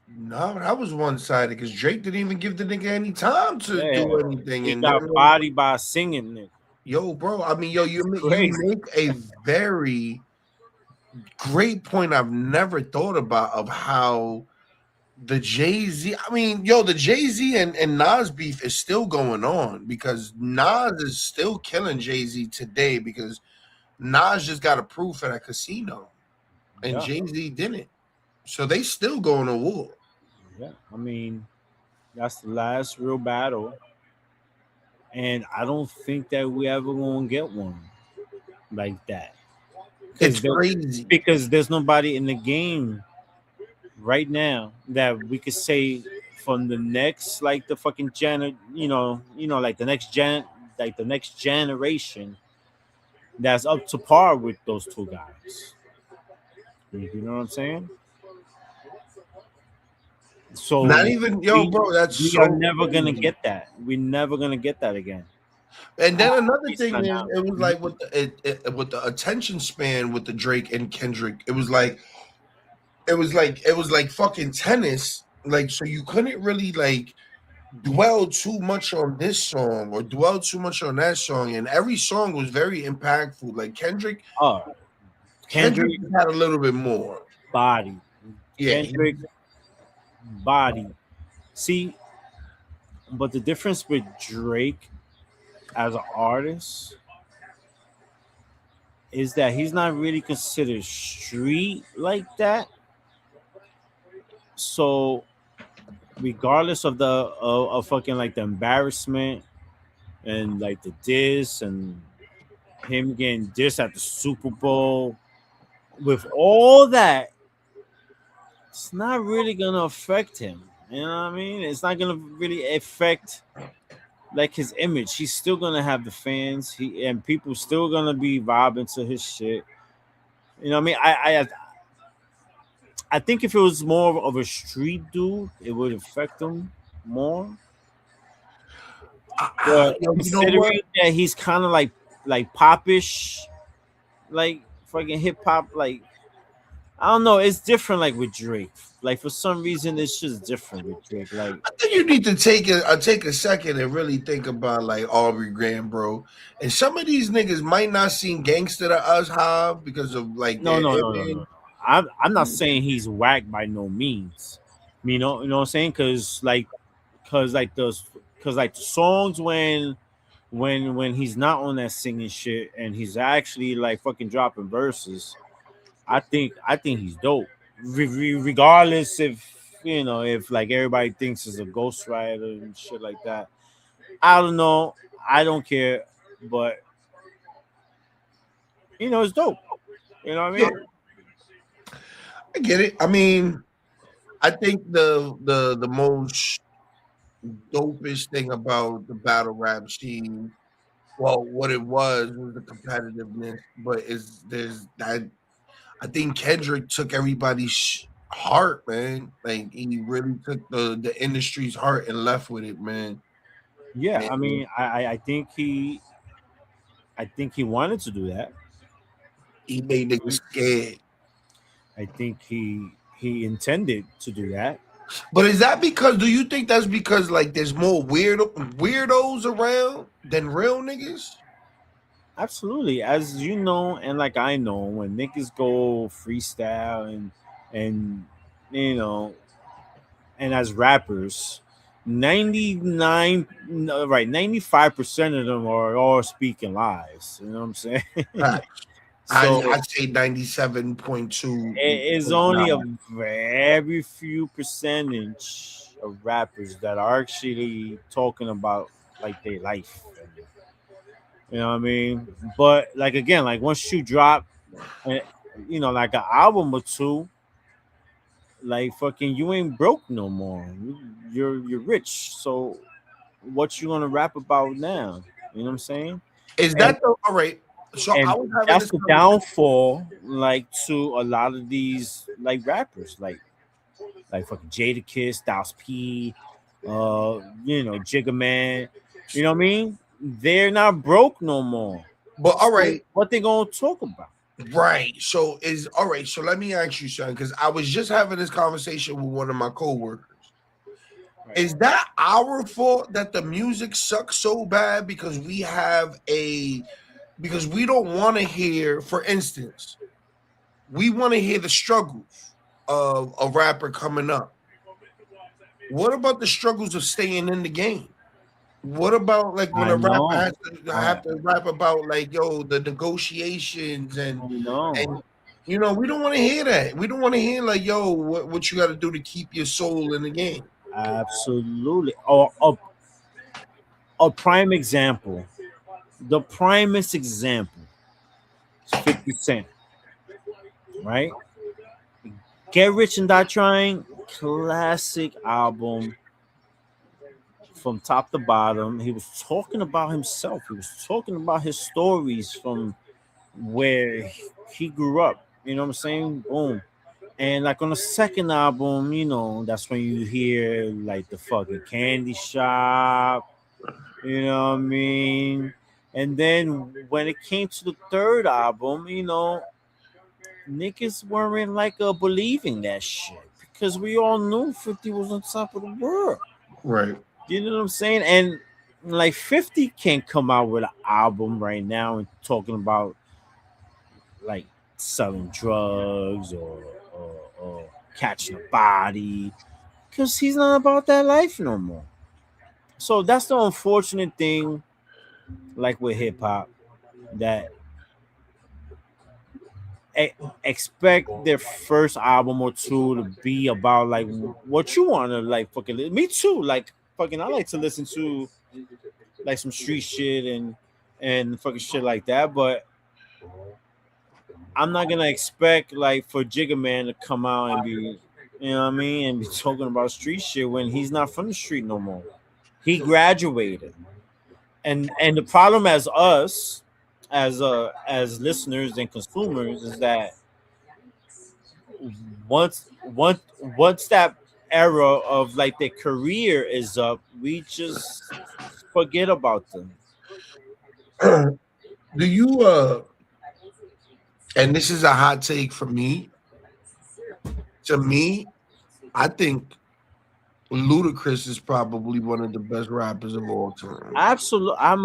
A: No, that was one sided because Drake didn't even give the nigga any time to
D: Yeah,
A: do anything.
D: he
A: And then
D: got bodied by a singing nigga.
A: yo, bro, I mean, yo, you
D: Crazy.
A: make a very great point I've never thought about of how the Jay-Z, I mean, yo, the Jay-Z and Nas beef is still going on because Nas is still killing Jay-Z today because Nas just got approved for that casino and
D: Yeah,
A: Jay-Z didn't. So they still going to war.
D: yeah. I mean, that's the last real battle, and I don't think that we ever gonna get one like that.
A: It's
D: because there,
A: crazy.
D: because there's nobody in the game right now that we could say from the next like the fucking like the next generation that's up to par with those two guys. You know what I'm saying?
A: Not
D: So
A: even, yo,
D: we
A: bro, that's
D: we are
A: so
D: never gonna
A: crazy.
D: get that. We're never gonna get that again.
A: And then
D: At
A: another
D: least
A: thing
D: not
A: is,
D: now.
A: it was
D: Mhm.
A: like with the attention span with the Drake and Kendrick, it was like fucking tennis. Like, so you couldn't really like dwell too much on this song or dwell too much on that song, and every song was very impactful. Like
D: Oh,
A: Kendrick
D: Kendrick
A: had a little bit more.
D: body,
A: Yeah,
D: Kendrick body. See, but the difference with Drake as an artist is that he's not really considered street like that. So regardless of of fucking like the embarrassment and like the diss and him getting diss at the Super Bowl, with all that, it's not really gonna affect him. You know what I mean? It's not gonna really affect like his image. He's still gonna have the fans. And people still gonna be vibing to his shit. You know what I mean? I think if it was more of a street dude, it would affect him more. But
A: yo, you know what?
D: considering that he's kind of like popish, like fucking hip hop, like I don't know, it's different. Like with Drake, like for some reason, it's just different with Drake. Like
A: I think you need to take a second and really think about like Aubrey Graham, bro. And some of these niggas might not seem gangster to us, how because of like
D: no,
A: their
D: no, no, no,
A: image.
D: no. I'm not saying he's whack by no means. You know what I'm saying? Cause like the cause like the songs when he's not on that singing shit and he's actually like fucking dropping verses, I think he's dope. Regardless if if like everybody thinks he's a ghostwriter and shit like that. I don't know. I don't care, but it's dope. You know what I
A: Yeah,
D: mean?
A: I get it. I mean, I think the most dopest thing about the battle rap scene, well, what it was the competitiveness, but is there's that I think Kendrick took everybody's heart, man. Like he really took the industry's heart and left with it, man.
D: Yeah, I
A: And
D: mean, I think he wanted to do that.
A: he made niggas scared.
D: I think he intended to do that.
A: But is that because? Do you think that's because like there's more weirdos around than real niggas?
D: Absolutely, as you know, and like I know, when niggas go freestyle and you know, and as rappers, 99 no, right 95% of them are all speaking lies. You know what I'm saying?
A: Facts.
D: So
A: I'd say 97.2
D: it is
A: point
D: only a
A: nine.
D: very few percentage of rappers that are actually talking about like their life. You know what I mean? But like again, like once you drop, uh, like an album or two, like fucking, you ain't broke no more. You're rich. So what you gonna rap about now? You know what I'm saying?
A: Is
D: And
A: that the all right? So I
D: and
A: was having
D: that's
A: this
D: the
A: conversation.
D: downfall, like to a lot of these like rappers, like fucking Jadakiss, Styles P, Jigga Man. You know what I mean? They're not broke no more.
A: But all
D: So
A: right,
D: what they gonna talk about?
A: right. So is all right. So let me ask you something because I was just having this conversation with one of my coworkers.
D: Right.
A: Is that our fault that the music sucks so bad because we don't want to hear, for instance, we want to hear the struggles of a rapper coming up. What about the struggles of staying in the game? What about like when
D: I
A: a rapper
D: know.
A: have
D: I
A: to rap about like the negotiations
D: I know.
A: and we don't want to hear that. We don't want to hear like what you got to do to keep your soul in the game.
D: Absolutely. Or a prime example. The primest example is 50 Cent, right? Get Rich and Die Trying, classic album from top to bottom. He was talking about himself. He was talking about his stories from where he grew up. You know what I'm saying? Boom. And like on the second album, that's when you hear like the fucking candy shop. You know what I mean? And then when it came to the third album, niggas weren't like believing that shit because we all knew 50 was on top of the world.
A: Right.
D: You know what I'm saying? And like 50 can't come out with an album right now and talking about like selling drugs or catching a body because he's not about that life no more. So that's the unfortunate thing, like with hip hop, that e- expect their first album or two to be about like what you want to like fucking. Me too. Like fucking, I like to listen to like some street shit and fucking shit like that. But I'm not gonna expect like for Jigga Man to come out and be, you know what I mean, and be talking about street shit when he's not from the street no more. He graduated, and the problem as us, as listeners and consumers, is that once that era of like their career is up, we just forget about them.
A: Do you and this is a hot take for me. To me, I think Ludacris is probably one of the best rappers of all time.
D: Absolutely, I'm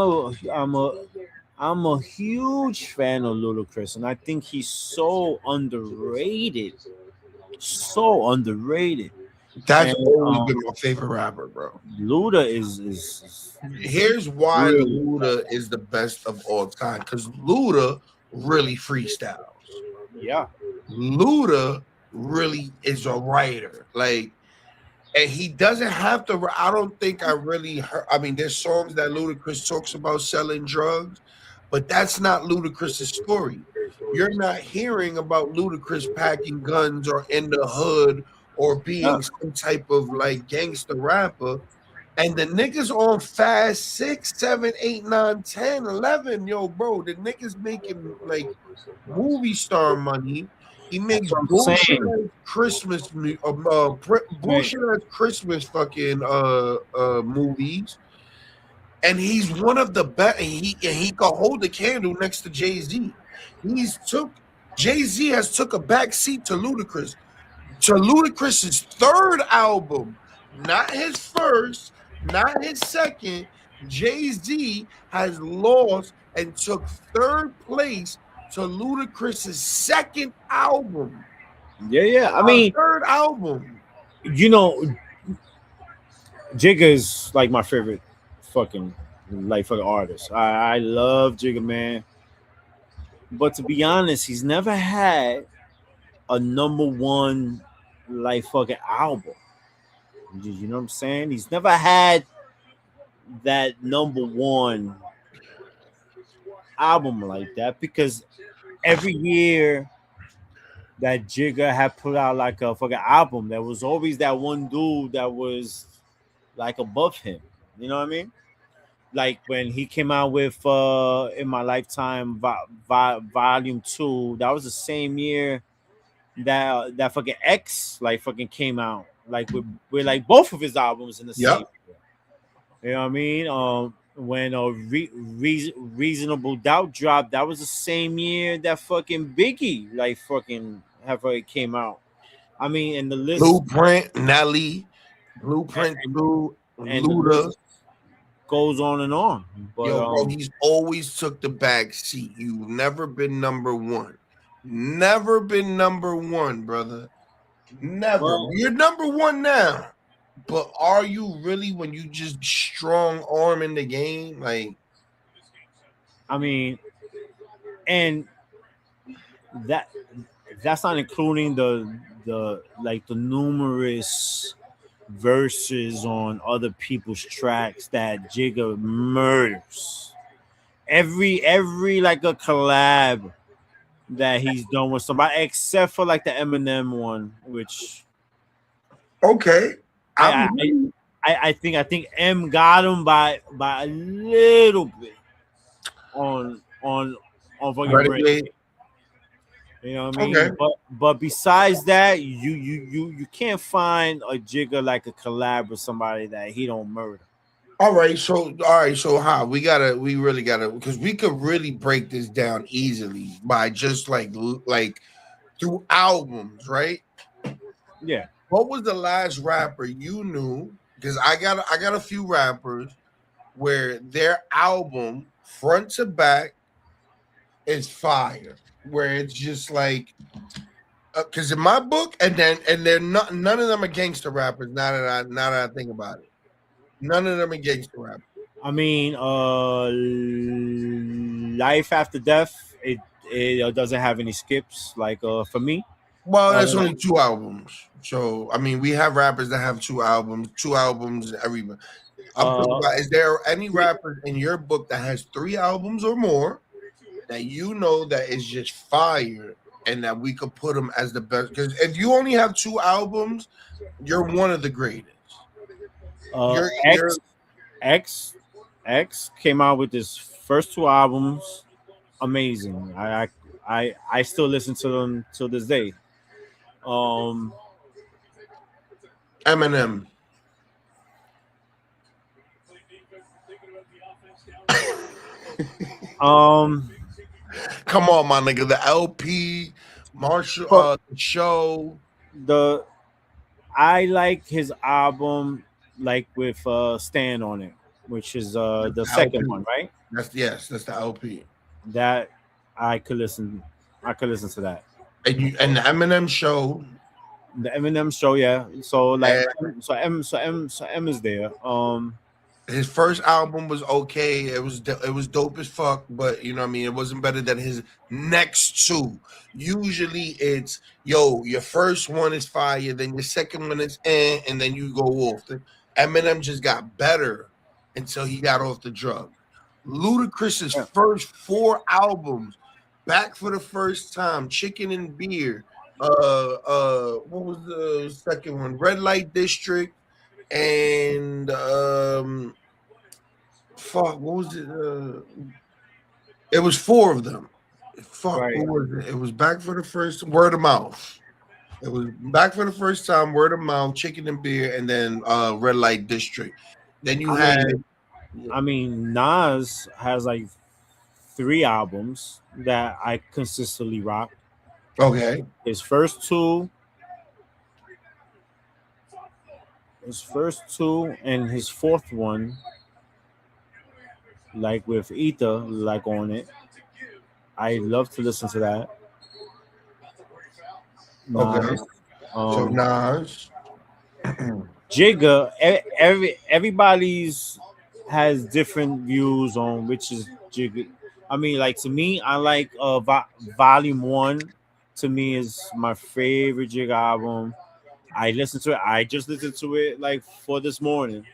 D: I'm a huge fan of Ludacris, and I think he's so underrated. So underrated.
A: That's
D: And
A: always been my favorite rapper, bro.
D: Luda is
A: Here's why
D: really
A: Luda is the best of all time. Because Luda really freestyles.
D: yeah.
A: Luda really is a writer. Like, and he doesn't have to. I don't think I really heard. I mean, there's songs that Ludacris talks about selling drugs, but that's not Ludacris's story. You're not hearing about Ludacris packing guns or in the hood or
D: Yeah.
A: being some type of like gangster rapper. And the niggas on fast 6, 7, 8, 9, 10, 11. Yo, bro, the niggas making like movie star money. He
D: That's
A: makes
D: what I'm
A: bullshit
D: saying.
A: ass Christmas
D: Right.
A: bullshit ass Christmas fucking movies. And he's one of the best. He can hold the candle next to Jay-Z. He's took Jay-Z has took a back seat to Ludacris. To Ludacris's third album, not his first, not his second. Jay-Z has lost and took third place to Ludacris's second album.
D: Yeah, yeah. I mean,
A: Third album.
D: you know, Jigga is like my favorite fucking fucking artist. I love Jigga, man. But to be honest, he's never had a number one fucking album. You know what I'm saying? He's never had that number one album like that because every year that Jigga had put out like a fucking album, there was always that one dude that was like above him. You know what I mean? Like when he came out with In My Lifetime Volume 2, that was the same year that fucking X like fucking came out. Like with like both of his albums in the same
A: Yep.
D: year. You know what I mean? When Reasonable Doubt dropped, that was the same year that fucking Biggie like fucking have came out. I mean, and the list
A: Blueprint, Nelly, Blueprint
D: and,
A: 2,
D: and the
A: Luda.
D: list goes on and on. But
A: Yo, bro, he's always took the back seat. You've never been number one. Never been number one, brother. Never.
D: well,
A: You're number one now. But are you really when you just strong arm in the game? Like,
D: I mean, and that that's not including the numerous verses on other people's tracks that Jigga murders. Every like a collab that he's done with somebody, except for like the Eminem one, which
A: okay.
D: I
A: I'm
D: I, I think M got him by a little bit on fucking Ray.
A: Renegade.
D: You know what I
A: Okay.
D: mean? But besides that, you can't find a Jigga like a collab with somebody that he don't murder.
A: All right, so how we really gotta because we could really break this down easily by just like through albums, right?
D: Yeah.
A: What was the last rapper you knew? Because I got a few rappers where their album front to back is fire, where it's just like because in my book, and they're not none of them are gangster rappers. Now that I think about it, none of them are gangster rappers.
D: I mean, Life After Death, it doesn't have any skips. Like for me,
A: Well,
D: uh,
A: that's only two albums. So I mean, we have rappers that have two albums every. I'm talking
D: uh,
A: about. Is there any rapper in your book that has 3 albums or more that you know that is just fire and that we could put them as the best? Because if you only have 2 albums, you're one of the greatest.
D: uh,
A: You're
D: X X came out with his first 2 albums. Amazing. I still listen to them till this day. Um,
A: Eminem.
D: um,
A: Come on, my nigga. The LP, Marshall,
D: but
A: the show.
D: the I like his album like with Stand on it, which is the second
A: LP.
D: one, right?
A: That's the LP.
D: That I could listen. I could listen to that.
A: And the Eminem show.
D: The Eminem show, yeah. So like,
A: And
D: so M is there.
A: his first album was okay. It was dope as fuck, but you know what I mean. It wasn't better than his next two. Usually, it's yo. Your first one is fire, then your second one is and then you go off. Eminem just got better until he got off the drug. Ludacris's
D: Yeah.
A: first four albums, Back for the First Time, Chicken and Beer. What was the second one? Red Light District, and fuck, what was it? It was four of them. Fuck,
D: Right.
A: what was it? It was Back for the First Word of Mouth. It was Back for the First Time, Word of Mouth, Chicken and Beer, and then Red Light District. Then you
D: I
A: had
D: mean, I mean, Nas has like 3 albums that I consistently rock.
A: okay,
D: His first two, and his fourth one, like with Ether, like on it. I love to listen to that.
A: okay.
D: Nas,
A: So
D: um,
A: Nas,
D: Jigga. Everybody's has different views on which is Jigga. I mean, like to me, I like Volume One. To me, is my favorite Jigga album. I listened to it. I just listened to it like for this morning.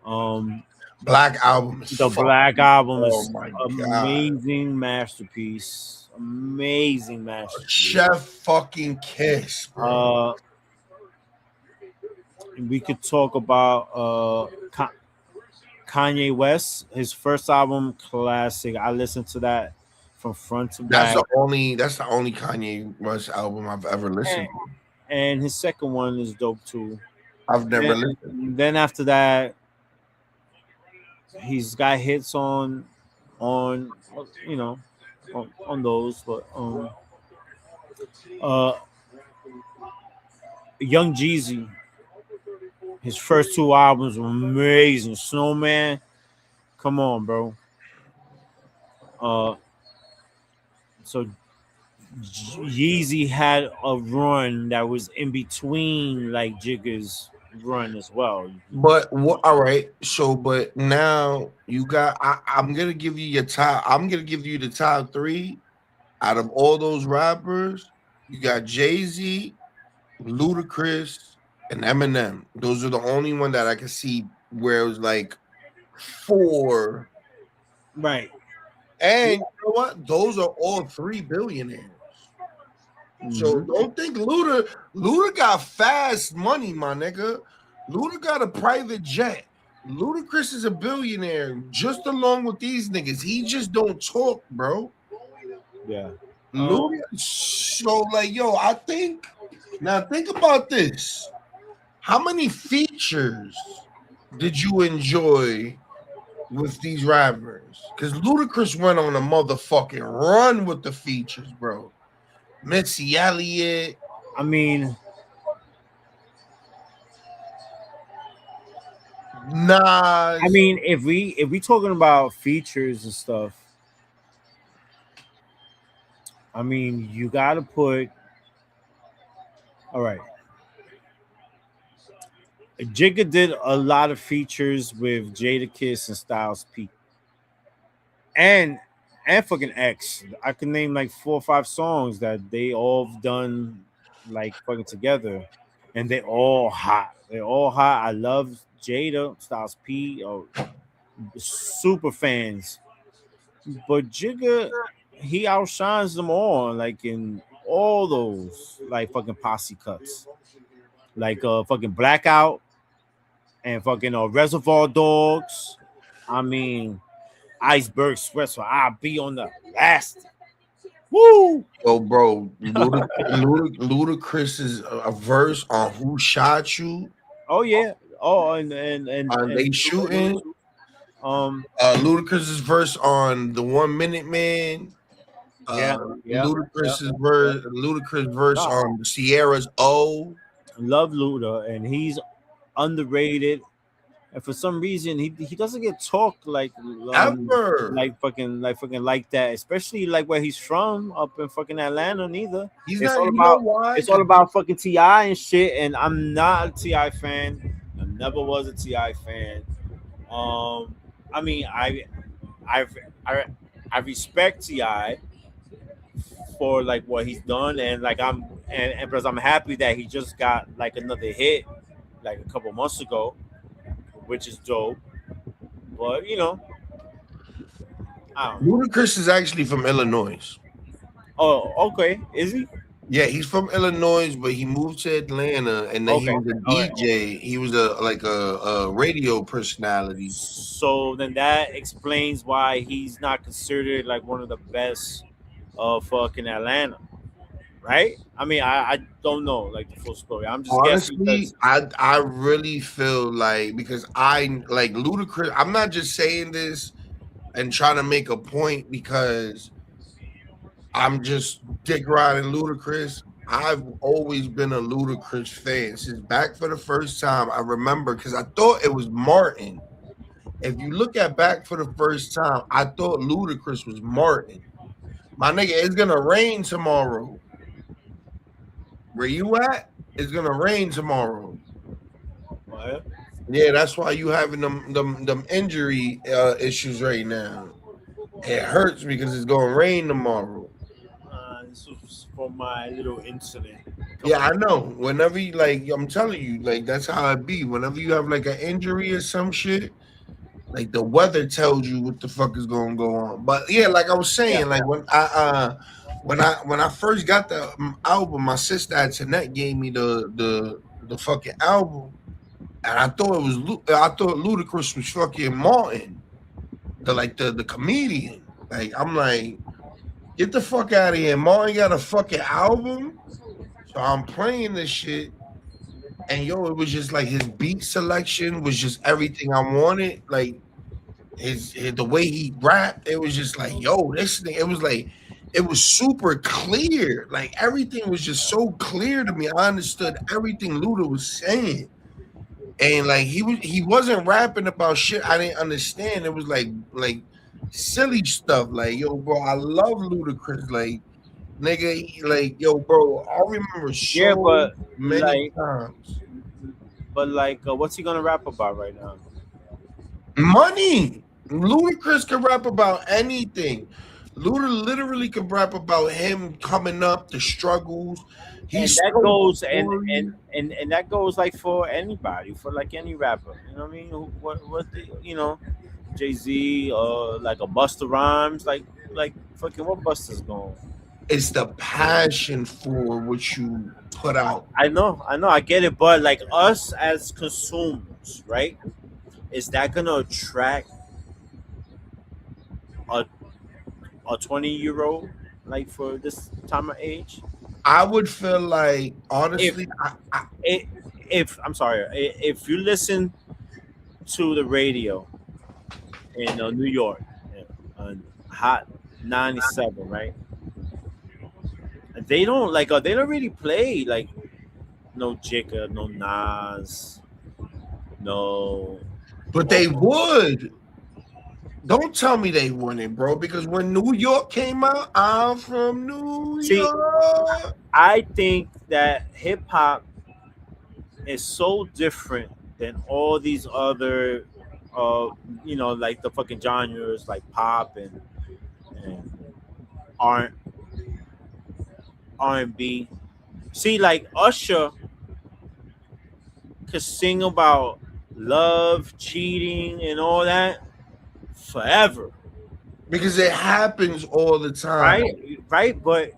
D: Um,
A: Black Album is
D: the
A: fuck.
D: Black Album
A: Oh
D: is
A: my god,
D: amazing masterpiece. Amazing masterpiece.
A: Chef fucking Kiss, bro.
D: Uh, we could talk about Kanye West, his first album, classic. I listened to that from front to back,
A: That's the only Kanye West album I've ever listened
D: and,
A: to.
D: and his second one is dope too.
A: I've never listened.
D: And then after that, he's got hits on you know on those, but uh, Young Jeezy, his first 2 albums were amazing. Snowman, come on, bro. Uh, so Yeezy had a run that was in between like Jigga's run as well.
A: But what? All right. So, but now you got. I'm gonna give you your top. I'm gonna give you the top three out of all those rappers. You got Jay-Z, Ludacris, and Eminem. Those are the only one that I can see where it was like four.
D: Right.
A: And you know what? Those are all 3 billionaires. So
D: Mhm.
A: don't think Luda got fast money, my nigga. Luda got a private jet. Ludacris is a billionaire just along with these niggas. He just don't talk, bro.
D: Yeah.
A: Luda, so like, yo, I think now think about this. How many features did you enjoy with these rappers? Because Ludacris went on a motherfucking run with the features, bro. Missy Elliott.
D: I mean,
A: Nas.
D: if we talking about features and stuff, I mean, you got to put. All right. Jigga did a lot of features with Jada Kiss and Styles P. And fucking X. I can name like 4 or 5 songs that they all done like fucking together. And they all hot. They're all hot. I love Jada, Styles P, super fans. But Jigga, he outshines them all, like in all those like fucking posse cuts. Like fucking Blackout and fucking Reservoir Dogs. I mean, Iceberg Sweats, so I'll be on the last. Woo!
A: Oh, bro, Ludacris is a verse on "Who Shot You."
D: Oh yeah. Oh,
A: They shooting.
D: um
A: Ludacris's verse on "The 1 Minute Man."
D: yeah, yeah.
A: Ludacris verse
D: No,
A: on Sierra's "Oh."
D: love Luda, and he's underrated. and for some reason he doesn't get talked
A: Ever.
D: like fucking like that, especially like where he's from up in fucking Atlanta. Neither
A: He's
D: it's
A: not.
D: all
A: You know
D: about
A: why?
D: it's all
A: 'Cause
D: about fucking Ti and shit. And I'm not a Ti fan. I never was a Ti fan. Um, I mean, I I I respect Ti for like what he's done, and like and plus I'm happy that he just got like another hit like a couple months ago, which is dope. But I don't know.
A: Ludacris is actually from Illinois.
D: Oh, okay. Is he?
A: Yeah, he's from Illinois, but he moved to Atlanta, and then he
D: Okay.
A: was a
D: Okay.
A: DJ. He was a radio personality.
D: So then that explains why he's not considered like one of the best of fucking Atlanta, right? I mean, I don't know like the full story. I'm just guessing
A: Honestly,
D: because
A: I really feel like because I like Ludacris. I'm not just saying this and trying to make a point because I'm just dick riding Ludacris. I've always been a Ludacris fan since back for the first time. I remember because I thought it was Martin. If you look at back for the first time, I thought Ludacris was Martin. My nigga, it's gonna rain tomorrow. Where you at? It's gonna rain tomorrow.
D: well,
A: Yeah, that's why you having them injury issues right now. It hurts because it's gonna rain tomorrow.
D: this was for my little incident.
A: Yeah, I know. Whenever you like, I'm telling you, like that's how it be. Whenever you have like an injury or some shit, like the weather tells you what the fuck is gonna go on. But yeah, like I was
D: Yeah.
A: saying, like when I first got the album, my sister at Tanette gave me the fucking album, and I thought it was I thought Ludacris was fucking Martin, the comedian. Like I'm like, get the fuck out of here. Martin got a fucking album. So I'm playing this shit. And yo, it was just like his beat selection was just everything I wanted. Like his the way he rapped, it was just like, yo, this thing, it was like it was super clear. Like everything was just so clear to me. I understood everything Luda was saying. And like he wasn't rapping about shit I didn't understand. It was like silly stuff. Like, yo, bro, I love Ludacris. Like, nigga, like, yo, bro, I remember
D: Yeah,
A: so many times.
D: what's he gonna rap about right now?
A: Money. Ludacris can rap about anything. Luda literally can rap about him coming up, the struggles.
D: And
A: He's
D: that
A: so
D: goes
A: story.
D: and that goes like for anybody, for like any rapper. You know what I mean? Jay-Z or like a Busta Rhymes, like fucking what Busta's going.
A: It's the passion for what you put out.
D: I get it, but like us as consumers, right? Is that gonna attract a 20-year-old like for this time of age?
A: I would feel like
D: If
A: honestly,
D: it, if I'm sorry, if you listen to the radio in New York, on Hot 97, right? They don't really play like no Jigga, no Nas, no.
A: but they would. Don't tell me they wouldn't, bro. Because when New York came out, I'm from New
D: See,
A: York.
D: I think that hip hop is so different than all these other, like the fucking genres like pop and R R&B. See, like Usher could sing about love, cheating, and all that forever,
A: Because it happens all the time.
D: right, but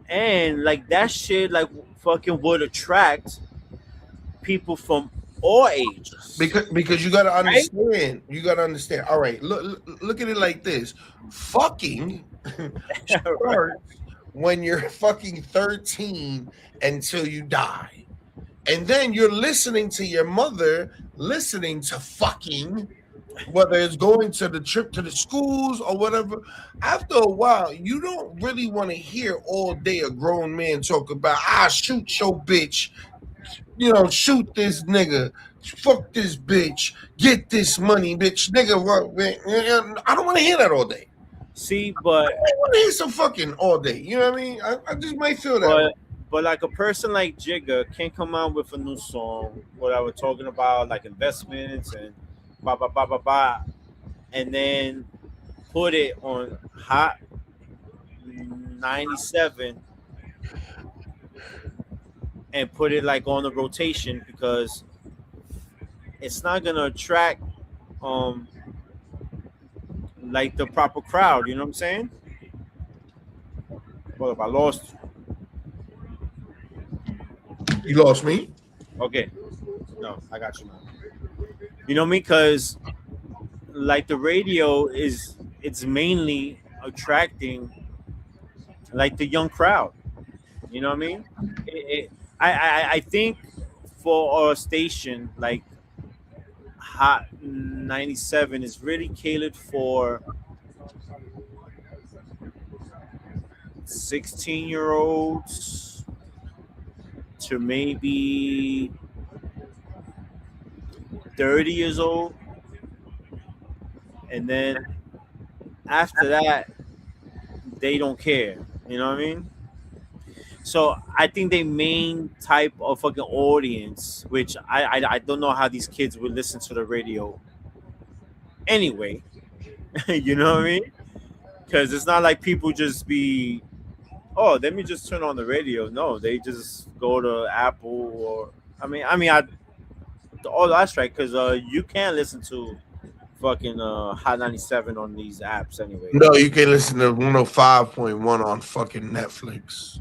D: and like that shit like fucking would attract people from all ages,
A: Because you gotta
D: right?
A: understand. You gotta understand. All right, look at it like this. Fucking starts when you're fucking 13 until you die. And then you're listening to your mother listening to fucking, whether it's going to the trip to the schools or whatever. After a while, you don't really want to hear all day a grown man talk about, shoot your bitch. shoot this nigga, fuck this bitch, get this money, bitch, nigga. What? I don't want to hear that all day.
D: See, but
A: I want to hear some fucking all day. You know what I mean? I just might feel that way.
D: but like a person like Jigga can come out with a new song, what I was talking about, like investments and blah blah blah blah blah, and then put it on Hot 97 and put it like on the rotation because it's not gonna attract um like the proper crowd. You know what I'm saying? Well, if I lost,
A: You lost me.
D: okay, no, I got you, man. You know me because like the radio it's mainly attracting like the young crowd. You know what I mean? I think for a station like Hot 97 is really catered for 16-year-olds to maybe 30 years old, and then after that they don't care. You know what I mean? So I think the main type of fucking audience, which I don't know how these kids would listen to the radio anyway. You know what I mean? Because it's not like people just be, oh, let me just turn on the radio. No, they just go to Apple or oh, that's right. Because you can't listen to fucking Hot 97 on these apps anyway.
A: No, you can listen to 105.1 on fucking Netflix.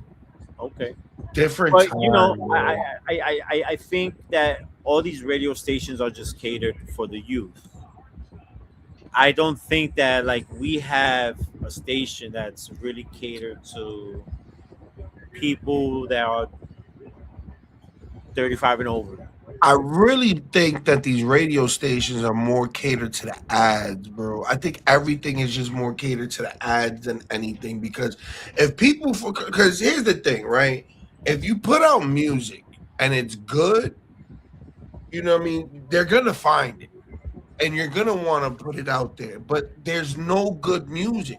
D: Okay.
A: Different
D: But
A: time.
D: you know,
A: bro.
D: I think that all these radio stations are just catered for the youth. I don't think that like we have a station that's really catered to people that are 35 and over.
A: I really think that these radio stations are more catered to the ads, bro. I think everything is just more catered to the ads than anything because if people, because here's the thing, right? If you put out music and it's good, you know what I mean? They're going to find it and you're going to want to put it out there, but there's no good music.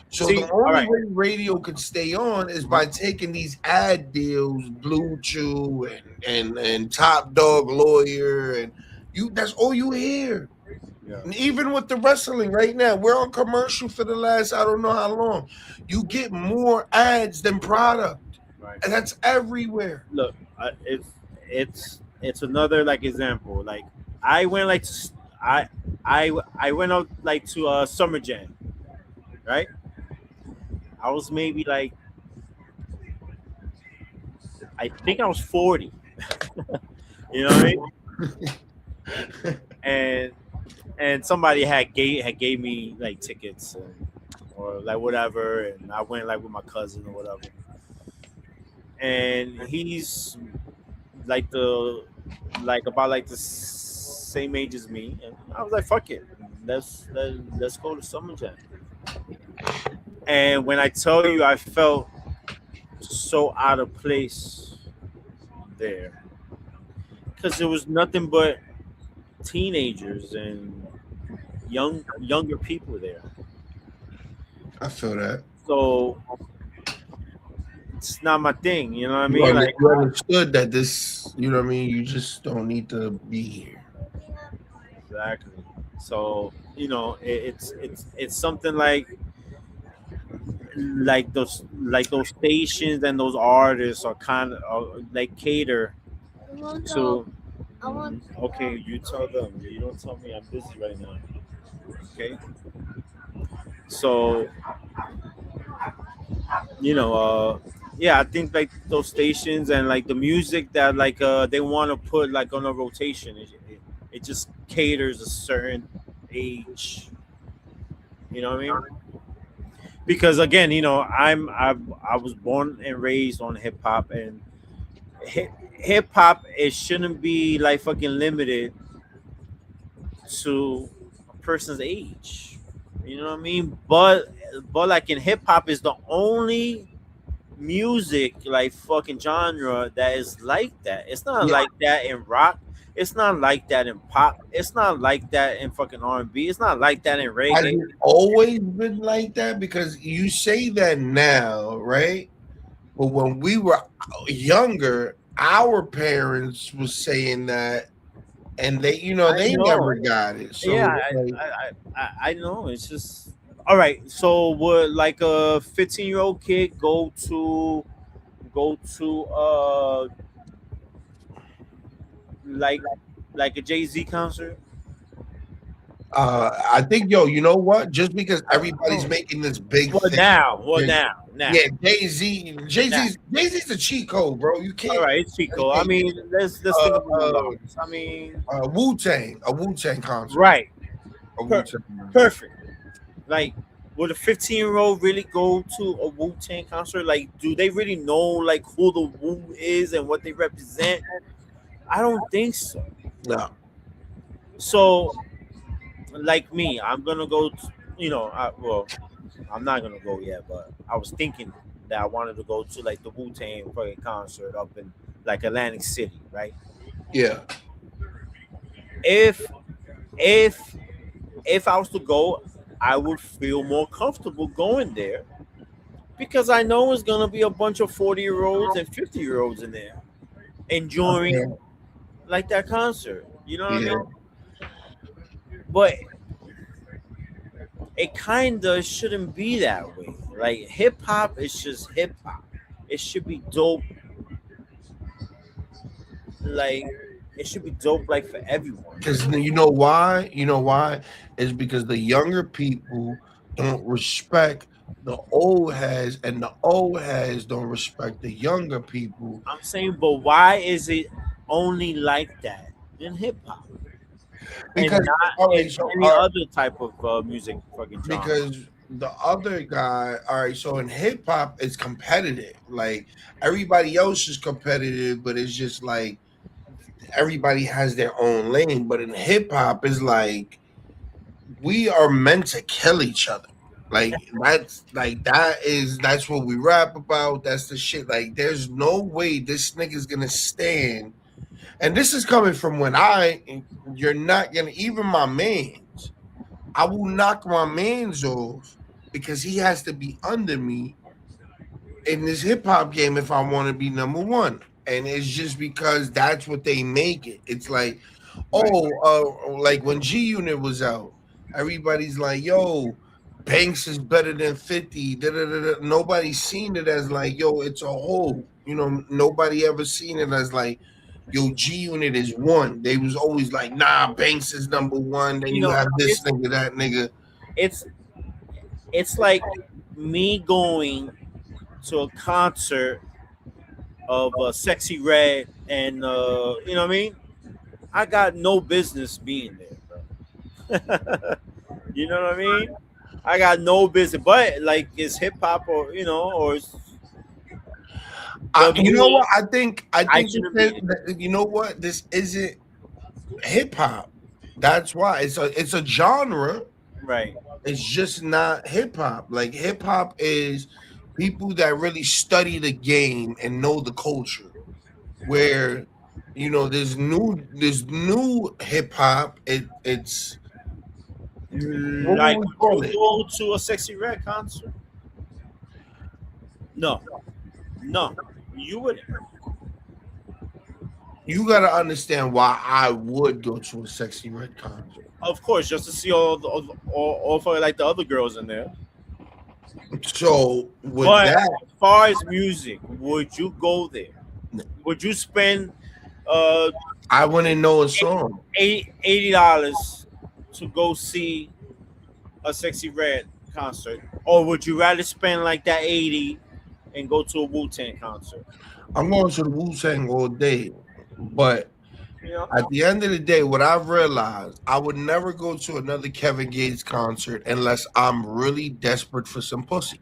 A: So
D: See,
A: the
D: all
A: only
D: right.
A: way radio could stay on is by taking these ad deals, Blue Chew and Top Dog Lawyer, and that's all you hear.
D: Yeah.
A: And even with the wrestling right now, we're on commercial for the last I don't know how long. You get more ads than product.
D: Right.
A: And that's everywhere.
D: Look, it's another like example. Like I went like I went out like to Summer Jam, right? I was maybe like I think I was 40. You know what I mean? And somebody gave me like tickets or like whatever, and I went like with my cousin or whatever. And he's like about like the same age as me, and I was like, "Fuck it, let's go to Summer Jam." And when I tell you, I felt so out of place there because there was nothing but teenagers and younger people there.
A: I feel that.
D: So it's not my thing, you know what I
A: You
D: mean? Like,
A: you understood that this, you know what I mean? You just don't need to be here.
D: exactly. So you know, it's something like those stations and those artists are kind of like cater to. Okay, you tell them. You don't tell me. I'm busy right now. Okay. So you know, yeah, I think like those stations and like the music that like they want to put like on a rotation. It just caters a certain age. You know what I mean? Because again, you know, I was born and raised on hip hop, and hip hop it shouldn't be like fucking limited to a person's age. You know what I mean? But like in hip hop is the only music like fucking genre that is like that. It's not
A: Yeah.
D: like that in rock. It's not like that in pop. It's not like that in fucking R&B. It's not like that in
A: Has
D: reggae.
A: it always been like that? Because you say that now, right? But when we were younger, our parents was saying that, and they,
D: I
A: they
D: know.
A: never got it.
D: Yeah,
A: So like,
D: I know. It's just all right. So would like a 15-year-old kid go to like like a Jay-Z concert?
A: I think, yo, you know what? Just because everybody's
D: No.
A: making this big
D: What
A: thing,
D: now? What
A: there's-
D: now? Now.
A: yeah, Jay Z's a cheat code, bro. You
D: All
A: can't.
D: right, it's Chico. I
A: Hey,
D: mean, let's think
A: uh,
D: about the
A: uh,
D: artists. I mean,
A: A Wu Tang concert,
D: right,
A: a Wu
D: per-
A: Tang.
D: perfect. Like, would a 15-year-old really go to a Wu Tang concert? Like, do they really know like who the Wu is and what they represent? I don't think so.
A: No,
D: So, like me, I'm gonna go. Well, I'm not gonna go yet, but I was thinking that I wanted to go to like the Wu Tang fucking concert up in like Atlantic City, right?
A: yeah,
D: If if if I was to go, I would feel more comfortable going there because I know it's gonna be a bunch of 40-year-olds and 50-year-olds in there
A: okay,
D: enjoying like that concert. You know what I
A: yeah.
D: mean? But it kinda shouldn't be that way. Like hip hop is just hip hop. It should be dope. Like it should be dope like for everyone.
A: Because you know why? You know why? Is because the younger people don't respect the old heads, and the old heads don't respect the younger people.
D: I'm saying, but why is it only like that in hip hop and
A: Because
D: not
A: all
D: in
A: right, so
D: any other type of music fucking genre?
A: because the other guy, all right, so in hip hop it's competitive. Like everybody else is competitive, but it's just like everybody has their own lane. But in hip hop, it's like we are meant to kill each other. That's what we rap about. That's the shit. Like there's no way this nigga's gonna stand. And this is coming from when you're not gonna, even my mans. I will knock my mans off because he has to be under me in this hip hop game if I want to be number one. And it's just because that's what they make it. It's like,
D: Right.
A: like when G Unit was out, everybody's like, yo, Banks is better than 50. Da, da, da, da. Nobody's seen it as like, yo, it's a whole. Nobody ever seen it as like, yo, G Unit is one. They was always like, nah, Banks is number one. Then
D: You
A: you
D: know,
A: have this nigga, that nigga.
D: it's it's like me going to a concert of Sexy Red and you know what I mean? I got no business being there, bro. You know what I mean? I got no business, but like it's hip hop or or it's
A: You know
D: WWE.
A: what? I think
D: shouldn't be
A: you know what? This isn't hip hop. That's why it's a genre.
D: right.
A: It's just not hip hop. Like hip hop is people that really study the game and know the culture. Where there's new hip hop. It's what
D: Like,
A: would we
D: would
A: call
D: you
A: it?
D: go to a Sexy Red concert? No, no, you wouldn't.
A: You gotta understand why I would go to a Sexy Red concert.
D: Of course, just to see all for like the other girls in there.
A: So with
D: But
A: that,
D: as far as music, would you go there? Would you spend uh
A: I wouldn't know a song.
D: $80 to go see a Sexy Red concert, or would you rather spend like that 80 and go to a Wu Tang concert?
A: I'm going to the Wu Tang all day, but
D: You know,
A: at the end of the day, what I've realized, I would never go to another Kevin Gates concert unless I'm really desperate for some pussy.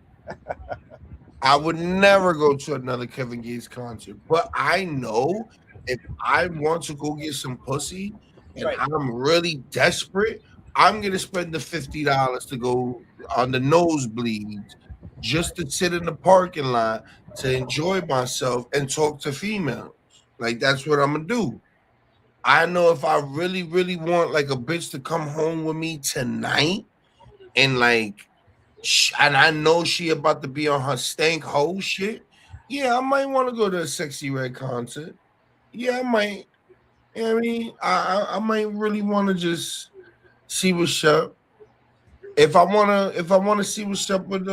A: I would never go to another Kevin Gates concert, but I know if I want to go get some pussy and
D: right?
A: I'm really desperate, I'm gonna spend the $50 to go on the nosebleeds just to sit in the parking lot to enjoy myself and talk to females. Like that's what I'm gonna do. I know if I really, really want like a bitch to come home with me tonight and like and I know she about to be on her stank hoe shit, yeah, I might want to go to a Sexy Red concert. Yeah, I might. You know what I mean? I might really want to just see what's up. If I wanna see what's up with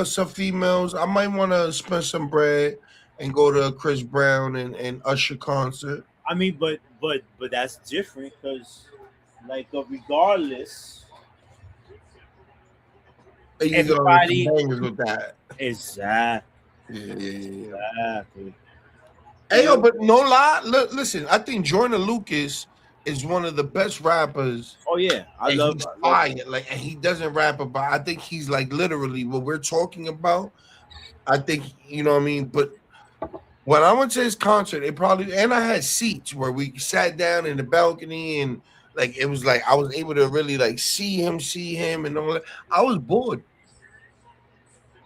A: some females, I might wanna spend some bread and go to a Chris Brown and Usher concert.
D: I mean, but that's different because, like, regardless,
A: And you gonna get some
D: everybody
A: bangers with that.
D: exactly,
A: Yeah, yeah, yeah, yeah.
D: exactly.
A: Hey
D: You
A: yo,
D: know,
A: but no lie, listen, I think Jordan Lucas is one of the best rappers.
D: oh yeah, I
A: And
D: love,
A: he's
D: I love.
A: fire. Like, and he doesn't rap about. I think he's like literally what we're talking about. I think you know what I mean. But when I went to his concert, it probably and I had seats where we sat down in the balcony and like it was like I was able to really like see him and all that. I was bored.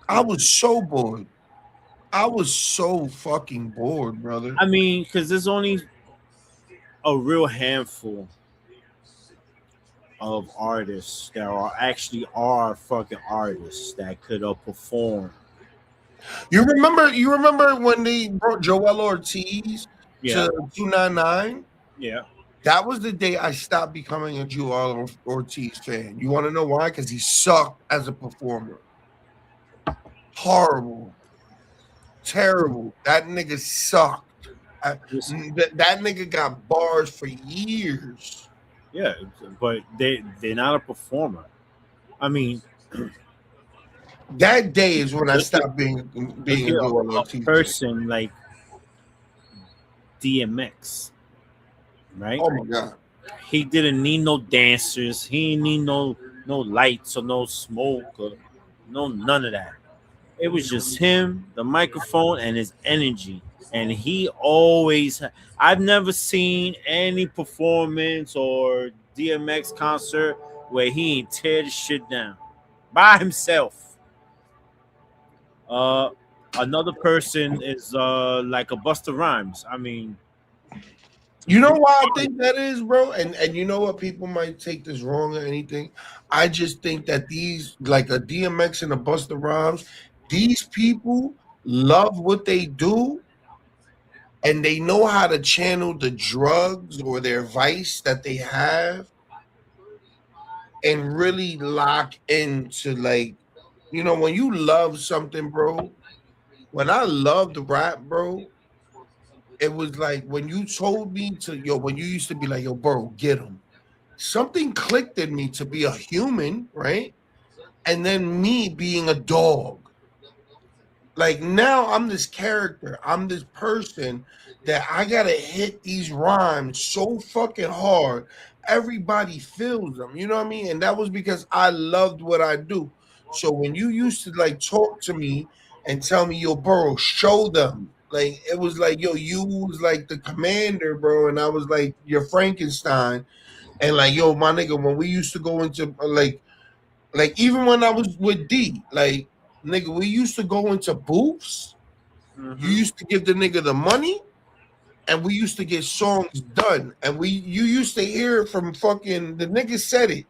A: I was so bored. I was so fucking bored, brother.
D: I mean, because there's only a real handful of artists that are fucking artists that could perform.
A: You remember when they brought Joel Ortiz
D: Yeah,
A: to 299?
D: yeah.
A: That was the day I stopped becoming a Joel Ortiz fan. You want to know why? Because he sucked as a performer. Horrible. Terrible. That nigga sucked.
D: Just,
A: That nigga got bars for years.
D: yeah, but they're not a performer. I mean,
A: That day is when I
D: look at
A: stopped being
D: look
A: a
D: at
A: Joel
D: a
A: Ortiz fan.
D: person like DMX, right?
A: Oh my god.
D: He didn't need no dancers. He didn't need no lights or no smoke or no none of that. It was just him, the microphone, and his energy. And he always, I've never seen any performance or DMX concert where he ain't tear the shit down by himself. Uh, Another person is like a Buster Rhymes. I mean,
A: You know why I think that is, bro? And you know what? People might take this wrong or anything. I just think that these, like a DMX and a Busta Rhymes, these people love what they do and they know how to channel the drugs or their vice that they have and really lock into like, when you love something, bro. When I loved rap, bro, it was like when you told me to when you used to be like, yo, bro, get him. Something clicked in me to be a human, right? And then me being a dog. Like now I'm this character, I'm this person that I gotta hit these rhymes so fucking hard. Everybody feels them, you know what I mean? And that was because I loved what I do. So when you used to like talk to me and tell me, yo, bro, show them. Like it was like, yo, you was like the commander, bro, and I was like your Frankenstein. And like, yo, my nigga, when we used to go into like even when I was with D, like nigga, we used to go into booths. You
D: mhm.
A: used to give the nigga the money, and we used to get songs done. And you used to hear it from fucking the nigga said it.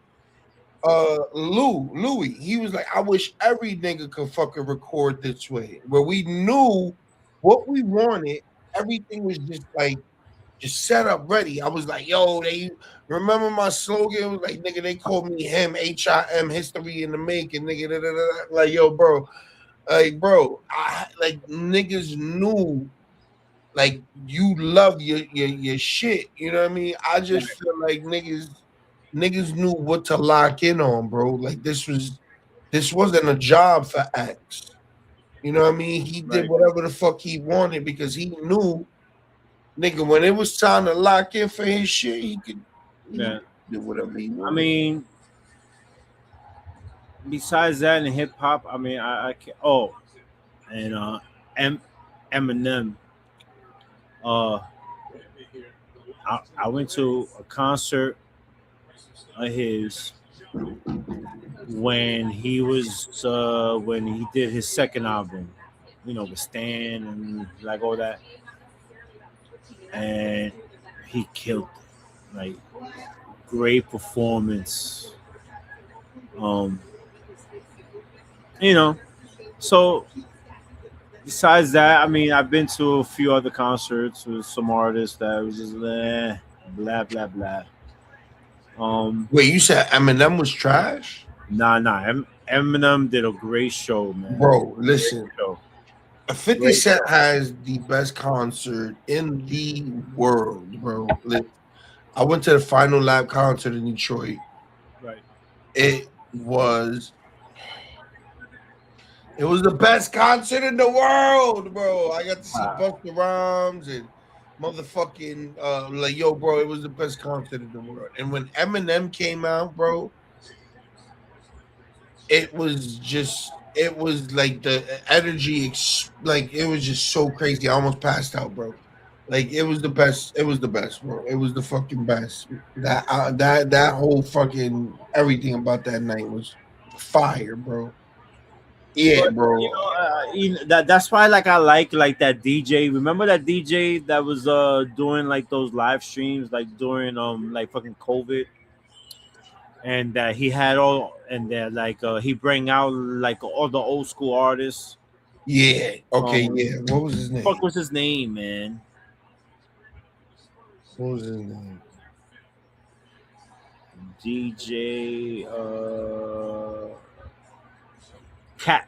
A: Louis, he was like, I wish every nigga could fucking record this way, where we knew what we wanted. Everything was just set up ready. I was like, yo, they remember my slogan? It was like, nigga, they called me him, HIM, history in the making, nigga. Da, da, da, da. Like, yo, bro, like, bro, I like niggas knew like you love your shit. You know what I mean? I just feel like niggas knew what to lock in on, bro. Like this wasn't a job for X. You know what I mean? He did
D: Right,
A: whatever the fuck he wanted because he knew, nigga, when it was time to lock in for his shit, he
D: yeah.
A: do whatever he
D: I
A: wanted.
D: mean, besides that in hip hop, I mean, I can. Oh, and M- Eminem. Uh, I went to a concert of his when he did his second album, with Stan and like all that, and he killed it. Like great performance. Um, you know, so besides that, I mean, I've been to a few other concerts with some artists that was just blah blah blah.
A: Wait, you said Eminem was trash?
D: Nah. Eminem did a great show, man.
A: Bro,
D: Great
A: listen.
D: show.
A: 50
D: Great
A: Cent
D: show.
A: has the best concert in the world, bro. I went to the Final Lap concert in Detroit.
D: Right.
A: It was it was the best concert in the world, bro. I got to see
D: Wow.
A: Busta Rhymes and motherfucking like yo, bro. It was the best concert in the world. And when Eminem came out, bro, it was like the energy, like it was just so crazy. I almost passed out, bro. Like it was the best. It was the best, bro. It was the fucking best. That whole fucking everything about that night was fire, bro. Yeah,
D: But
A: bro.
D: that's why like I like that DJ. Remember that DJ that was doing like those live streams like during like fucking COVID, and that he had all and that like he bring out like all the old school artists.
A: Yeah. Okay.
D: Um,
A: Yeah. What was his
D: fuck
A: name?
D: was his name, man?
A: What was his name?
D: DJ Cat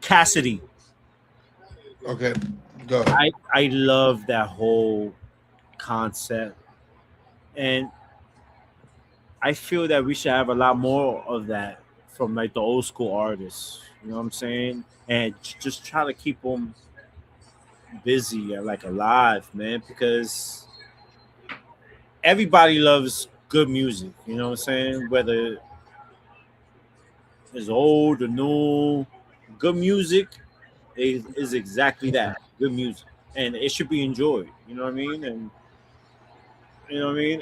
D: Cassidy.
A: Okay. Go.
D: I love that whole concept, and I feel that we should have a lot more of that from like the old school artists. You know what I'm saying? And just try to keep them busy and like alive, man, because everybody loves good music. You know what I'm saying? Whether it's old or new, good music is exactly that. Good music, and it should be enjoyed. You know what I mean? And you know what I mean?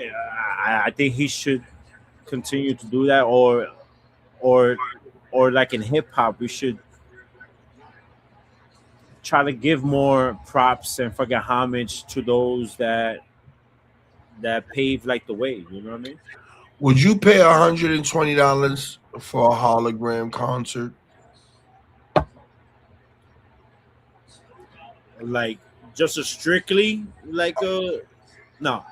D: I think he should continue to do that, or or like in hip hop, we should try to give more props and fucking homage to those that pave like the way. You know what I mean?
A: Would you pay $120 for a hologram concert?
D: Like just a strictly like no.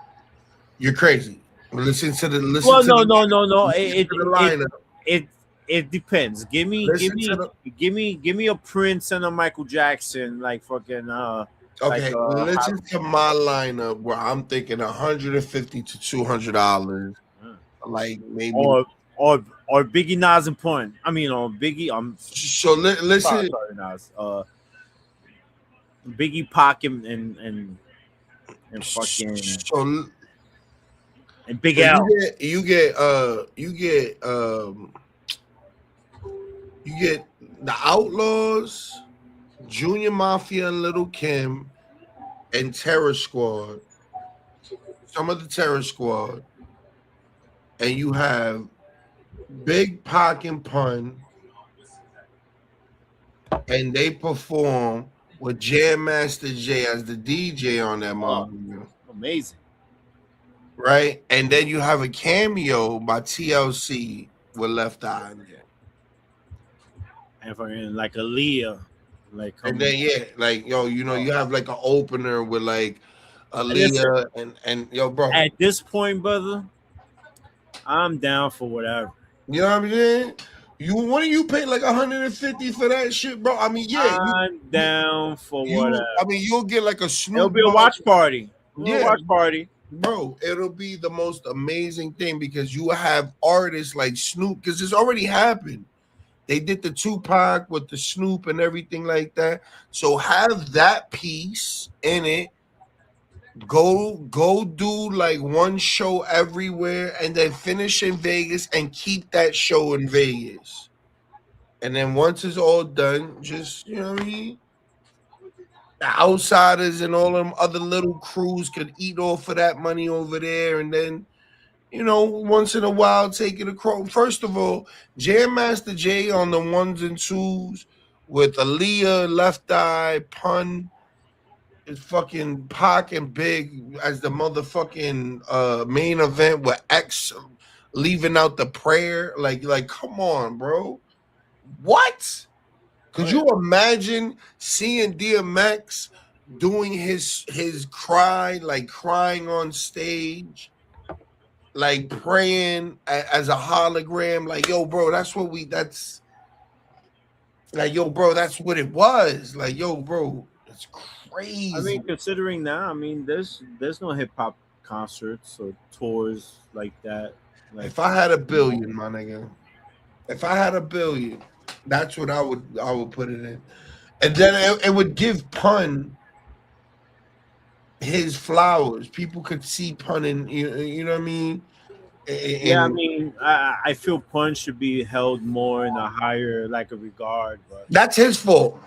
A: You're crazy. Listen to the
D: Well, no.
A: listen to the lineup.
D: It it depends.
A: Listen to the
D: Give me a Prince and a Michael Jackson, like fucking like
A: okay. Listen to my lineup where I'm thinking $150 to $200. Like maybe
D: or or Biggie Nas and Pun. I mean, Biggie.
A: so. Listen.
D: Sorry, Nas. Biggie, Pac, and fucking
A: So
D: and Big L.
A: you get the Outlaws, Junior Mafia, and Little Kim, and Terror Squad. Some of the Terror Squad, and you have Big Pac and Pun, and they perform with Jam Master Jay as the DJ on that movie.
D: Amazing.
A: Right? And then you have a cameo by TLC with Left Eye in there.
D: And fucking like Aaliyah, like
A: And then like you have like an opener with like
D: Listen,
A: Aaliyah and yo, bro.
D: at this point, brother, I'm down for whatever.
A: You know what I'm saying? What do you pay like 150 for that shit, bro? I mean, yeah,
D: I'm down for whatever.
A: I mean, you'll get like a Snoop.
D: It'll be a watch party. Watch party.
A: Bro, it'll be the most amazing thing because you have artists like Snoop, because it's already happened. They did the Tupac with the Snoop and everything like that. So have that piece in it. Go do like one show everywhere and then finish in Vegas and keep that show in Vegas. And then once it's all done, just, you know what I mean? The Outsiders and all them other little crews could eat off of that money over there, and then once in a while taking a crow. First of all, Jam Master Jay on the ones and twos with Aaliyah, Left Eye, Pun, is fucking Pac and Big as the motherfucking main event with X leaving out the prayer. Like, come on, bro. What?
D: Oh
A: Could
D: yeah.
A: you imagine seeing DMX doing his cry, like crying on stage, like praying as a hologram? Like, yo, bro, that's like, yo, bro, that's what it was. Like, yo, bro, that's
D: I
A: crazy.
D: mean, considering now, I mean, there's no hip hop concerts or tours like that. Like,
A: If I had a
D: you know,
A: billion, my nigga, if I had a billion, that's what I would put it in. And then it would give Pun his flowers. People could see Pun in, you know what I mean?
D: yeah, I
A: And
D: mean, I feel Punch should be held more in a higher like a regard, but
A: that's his fault.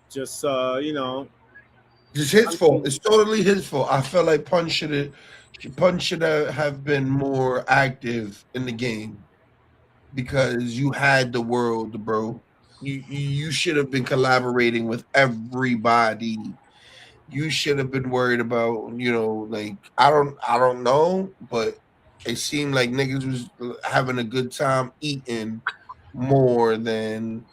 D: just
A: It's his
D: I
A: fault.
D: mean,
A: It's totally his fault. I felt like Pun should have been more active in the game because you had the world, bro. You should have been collaborating with everybody. You should have been worried about, like, I don't know, but it seemed like niggas was having a good time eating more than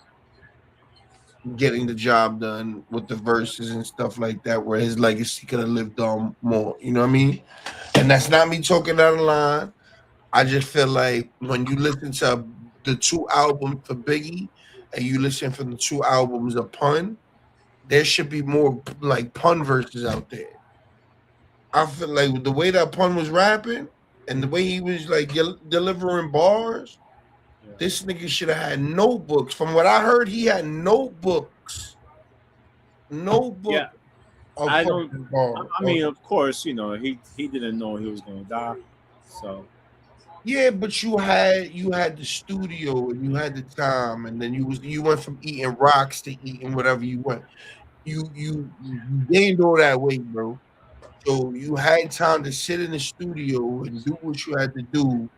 A: getting the job done with the verses and stuff like that, where his legacy could have lived on more. You know what I mean? And that's not me talking out of line. I just feel like when you listen to the two albums for Biggie and you listen for the two albums of Pun, there should be more like Pun verses out there. I feel like the way that Pun was rapping and the way he was like delivering bars,
D: yeah,
A: this nigga should have had notebooks. From what I heard, he had notebooks,
D: yeah.
A: notebook of
D: I don't.
A: fucking bars.
D: I mean, of course, he didn't know he was gonna die, so
A: Yeah, but you had the studio and you had the time, and then you went from eating rocks to eating whatever you want. You gained all that weight, bro. So you had time to sit in the studio and do what you had to do.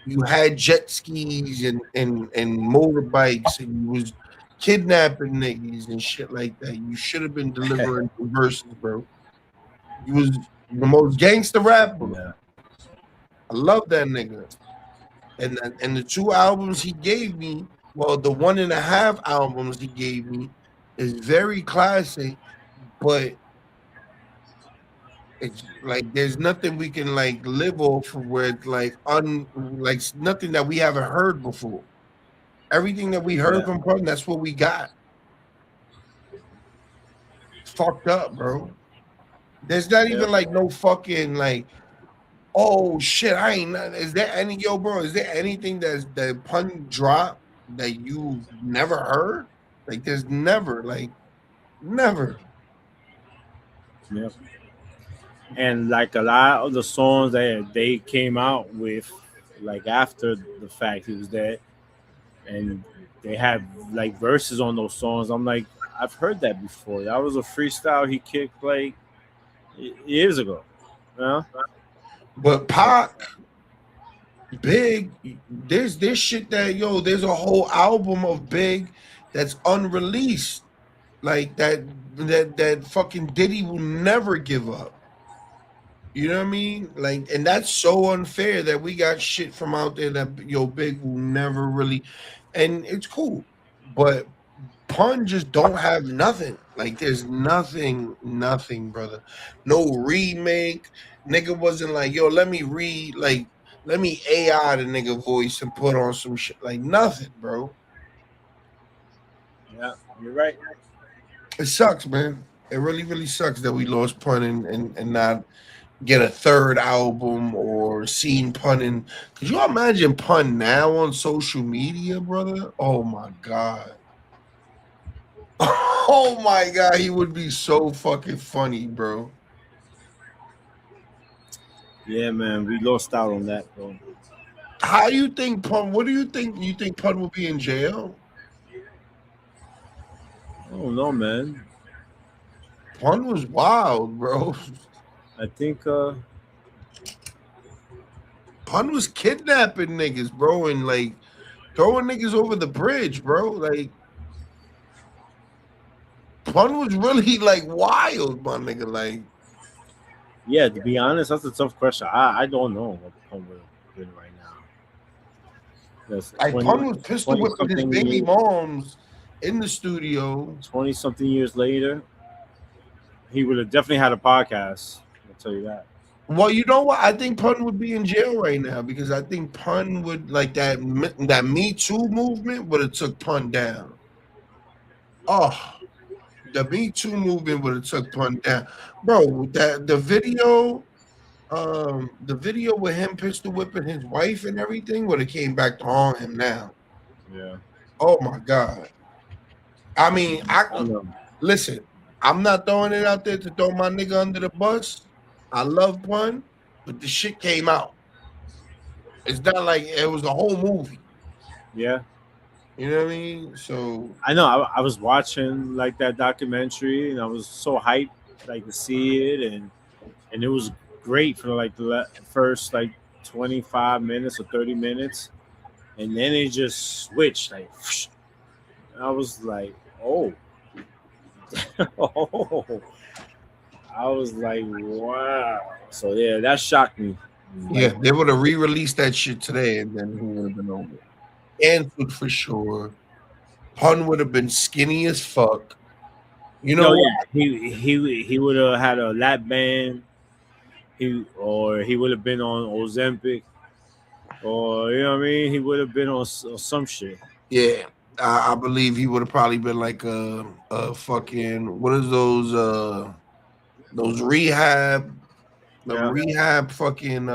A: You had jet skis and motorbikes, and you was kidnapping niggas and shit like that. You should have been delivering the verses, bro. You was the most gangster rapper.
D: yeah,
A: I love that nigga. And the two albums he gave me, well, the 1.5 albums he gave me is very classic, but it's like there's nothing we can like live off of where it's like nothing that we haven't heard before. Everything that we heard
D: yeah,
A: from Pun, that's what we got. It's fucked up, bro. There's not
D: yeah.
A: even like no fucking like, oh shit, I ain't not, is there any yo, bro? Is there anything that Pun drop that you never heard? Like there's never, like never.
D: Yeah. And like a lot of the songs that they came out with, like after the fact he was dead, and they had like verses on those songs. I'm like, I've heard that before. That was a freestyle he kicked like years ago. Yeah,
A: But
D: but
A: Pac, Big, there's this shit that there's a whole album of Big that's unreleased. Like that fucking Diddy will never give up. You know what I mean? Like, and that's so unfair that we got shit from out there that Big will never really, and it's cool. But Pun just don't have nothing. Like, there's nothing, brother. No remake. Nigga wasn't like, yo, let me read, like, let me AI the nigga voice and put on some shit. Like, nothing, bro.
D: yeah, you're right.
A: It sucks, man. It really, really sucks that we lost Pun and not get a third album or seen Pun in. Could you imagine Pun now on social media, brother? Oh my God. Oh my God, he would be so fucking funny, bro.
D: Yeah, man, we lost out on that, bro.
A: How do you think Pun? What do you think? You think Pun will be in jail?
D: I don't know, man.
A: Pun was wild, bro.
D: I think
A: Pun was kidnapping niggas, bro, and like throwing niggas over the bridge, bro. Like Pun was really like wild, my nigga. Like
D: Yeah, to be honest, that's a tough question. I don't know what Pun would have been right now. That's
A: like Pun was pistol
D: 20
A: whipping his
D: something
A: baby
D: years,
A: moms in the studio.
D: 20 something years later, he would have definitely had a podcast. I'll tell you that.
A: Well, you know what? I think Pun would be in jail right now because I think Pun would like that Me Too movement would have took Pun down. Oh, the Me Too movement would have took Pun down, bro. That the video with him pistol whipping his wife and everything would have came back to haunt him now.
D: Yeah.
A: Oh my god. I mean,
D: I know.
A: listen. I'm not throwing it out there to throw my nigga under the bus. I love Pun, but the shit came out. It's not like it was a whole movie.
D: Yeah.
A: You know what I mean? So
D: I know. I was watching like that documentary, and I was so hyped like to see it, and it was great for like the first like 25 minutes or 30 minutes, and then it just switched like. I was like, oh, oh. I was like, wow. So yeah, that shocked me.
A: yeah, they would have re-released that shit today, and then he would have been over. And for sure, Pun would have been skinny as fuck. You know
D: No,
A: what?
D: yeah, he would have had a lap band. He would have been on Ozempic, or you know what I mean. He would have been on some shit.
A: Yeah, I believe he would have probably been like a fucking what is those rehab the
D: Yeah.
A: rehab fucking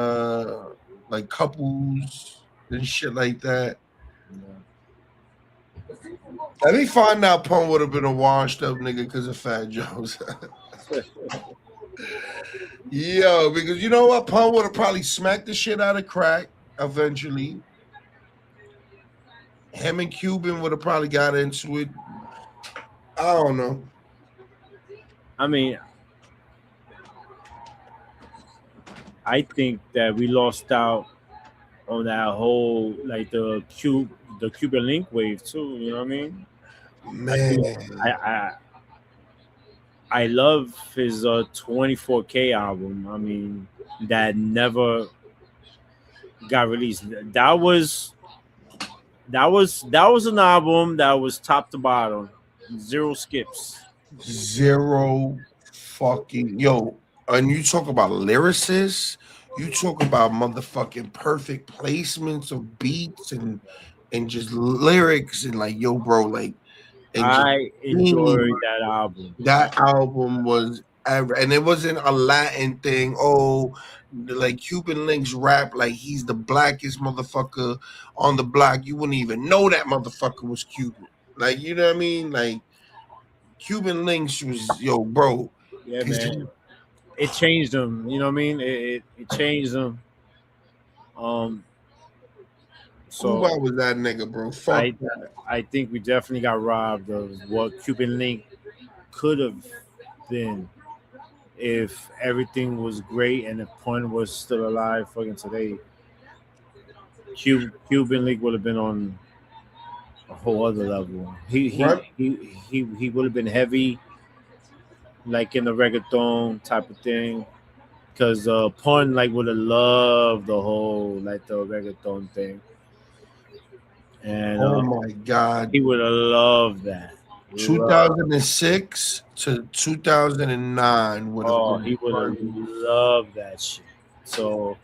A: like couples and shit like that. Let me find out Pun would have been a washed up nigga because of Fat Joe's. Yo, because you know what? Pun would have probably smacked the shit out of crack eventually. Him and Cuban would have probably got into it. I don't know.
D: I mean, I think that we lost out on that whole like the Cuban Link wave too. You know what I mean?
A: Man.
D: I love his 24K album. I mean, that never got released. That was an album that was top to bottom, zero skips.
A: Zero fucking yo. And you talk about lyricists, you talk about motherfucking perfect placements of beats and just lyrics and like yo, bro, like and just
D: I enjoyed that album.
A: that album was ever, and it wasn't a Latin thing. Oh, like Cuban Links rap like he's the blackest motherfucker on the block. You wouldn't even know that motherfucker was Cuban. Like you know what I mean? Like Cuban Links was yo, bro.
D: Yeah, man. It changed them. You know what I mean? It changed them. So
A: Who was that nigga, bro? Fuck that.
D: I think we definitely got robbed of what Cuban Link could have been if everything was great and if Pun was still alive fucking today. Cuban Link would have been on a whole other level. He would have been heavy, like in the reggaeton type of thing. Because Pun like would have loved the whole like the reggaeton thing. And
A: oh my god,
D: he would have loved that.
A: 2006 to 2009 would have.
D: Oh, he would have loved that shit. So,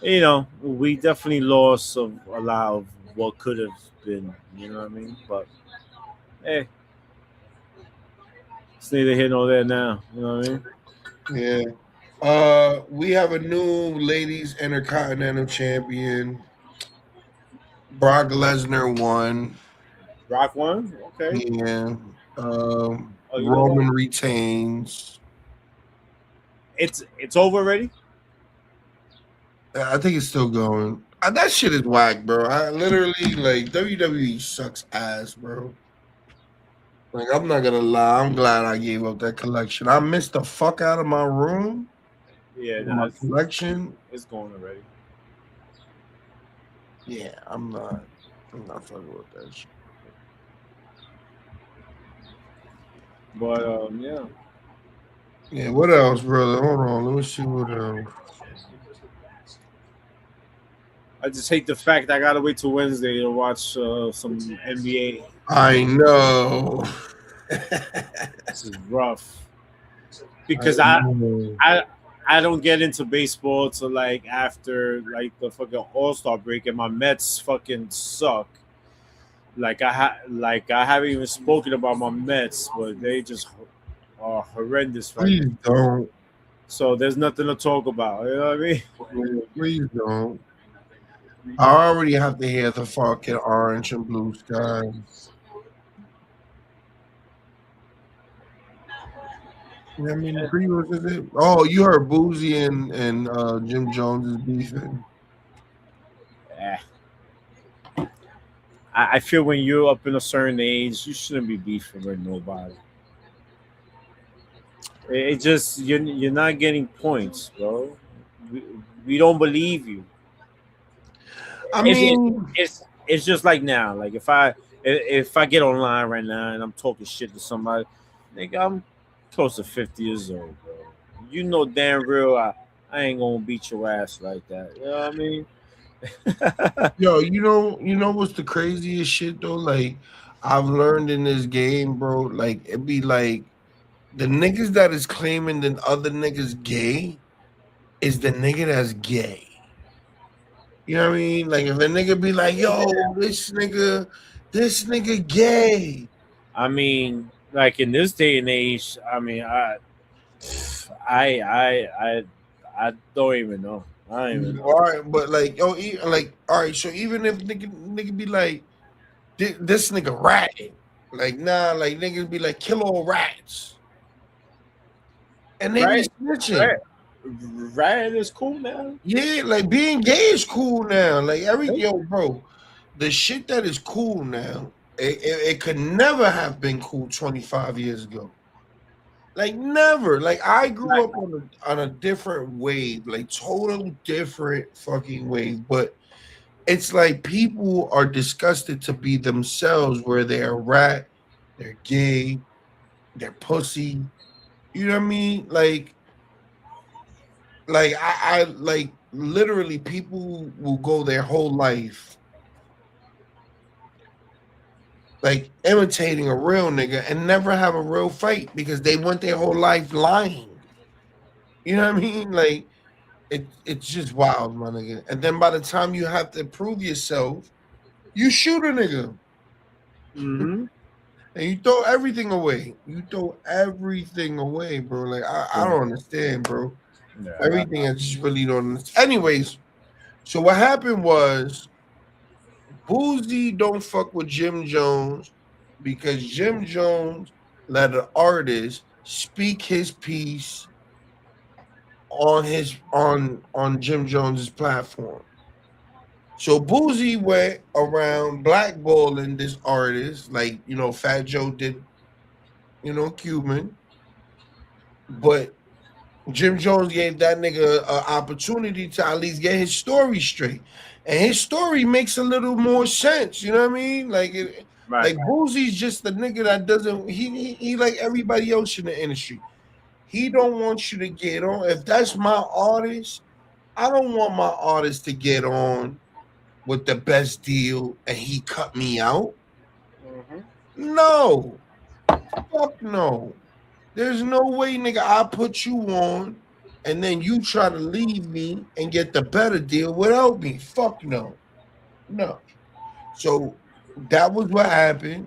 D: you know, we definitely lost a lot of what could have been. You know what I mean? But hey, it's neither here nor there now. You know what I mean?
A: Yeah. We have a new ladies intercontinental champion. Brock Lesnar won.
D: Brock won? Okay.
A: Yeah. Roman retains.
D: It's over already?
A: I think it's still going. That shit is whack, bro. I literally like WWE sucks ass, bro. Like I'm not gonna lie, I'm glad I gave up that collection. I missed the fuck out of my room.
D: Yeah,
A: My collection.
D: It's going already.
A: Yeah, I'm not. I'm not fucking with that shit.
D: But yeah.
A: Yeah, what else, brother? Hold on, let me see what else.
D: I just hate the fact I gotta wait till Wednesday to watch some NBA.
A: I know.
D: This is rough
A: I
D: because
A: know.
D: I I don't get into baseball till like after like the fucking All Star break, and my Mets fucking suck. Like I haven't even spoken about my Mets, but they just are horrendous right now.
A: Please don't.
D: So there's nothing to talk about. You know what I mean?
A: Please don't. I already have to hear the fucking orange and blue sky. I mean, the Brewers is it? Oh, you heard Boozy and Jim Jones is beefing.
D: Eh. I feel when you're up in a certain age, you shouldn't be beefing with nobody. It just you're not getting points, bro. We, we don't believe you.
A: I
D: It's it,
A: mean,
D: it's just like now. Like if I get online right now and I'm talking shit to somebody, nigga, I'm close to 50 years old, bro. You know damn real I ain't gonna beat your ass like that. You know what I mean?
A: yo, you know what's the craziest shit though? Like, I've learned in this game, bro. Like, it be like the niggas that is claiming that other niggas gay is the nigga that's gay. You know what I mean? Like, if a nigga be like, yo, this nigga gay.
D: I mean, like in this day and age, I mean, I, I, I, I don't even know. I don't even know.
A: All right, but like, yo, like, all right. So even if nigga be like, this nigga ratting, like, nah, like niggas be like, kill all rats, and they be
D: Right, right,
A: snitching.
D: right. Is cool now.
A: Yeah, like being gay is cool now. Like
D: Right?
A: yo, bro, the shit that is cool now, it could never have been cool 25 years ago. Like never. Like I grew
D: Right.
A: up on a different wave, like total different fucking wave. But it's like people are disgusted to be themselves, where they're rat, they're gay, they're pussy. You know what I mean? Like I like literally people will go their whole life like imitating a real nigga and never have a real fight because they went their whole life lying. You know what I mean? Like it's just wild, my nigga. And then by the time you have to prove yourself, you shoot a nigga
D: Mm-hmm.
A: and you throw everything away. You throw everything away, bro. Like I
D: Yeah.
A: don't understand, bro.
D: Yeah.
A: Everything I just really don't understand. Anyways, so what happened was Boozy don't fuck with Jim Jones because Jim Jones let an artist speak his piece on on Jim Jones's platform. So Boozy went around blackballing this artist, like Fat Joe did, Cuban, but Jim Jones gave that nigga an opportunity to at least get his story straight, and his story makes a little more sense. You know what I mean?
D: Right.
A: Like Boosie's just the nigga that doesn't. He like everybody else in the industry. He don't want you to get on. If that's my artist, I don't want my artist to get on with the best deal and he cut me out.
D: Mm-hmm.
A: No, fuck no. There's no way, nigga, I put you on and then you try to leave me and get the better deal without me. Fuck no. No. So that was what happened.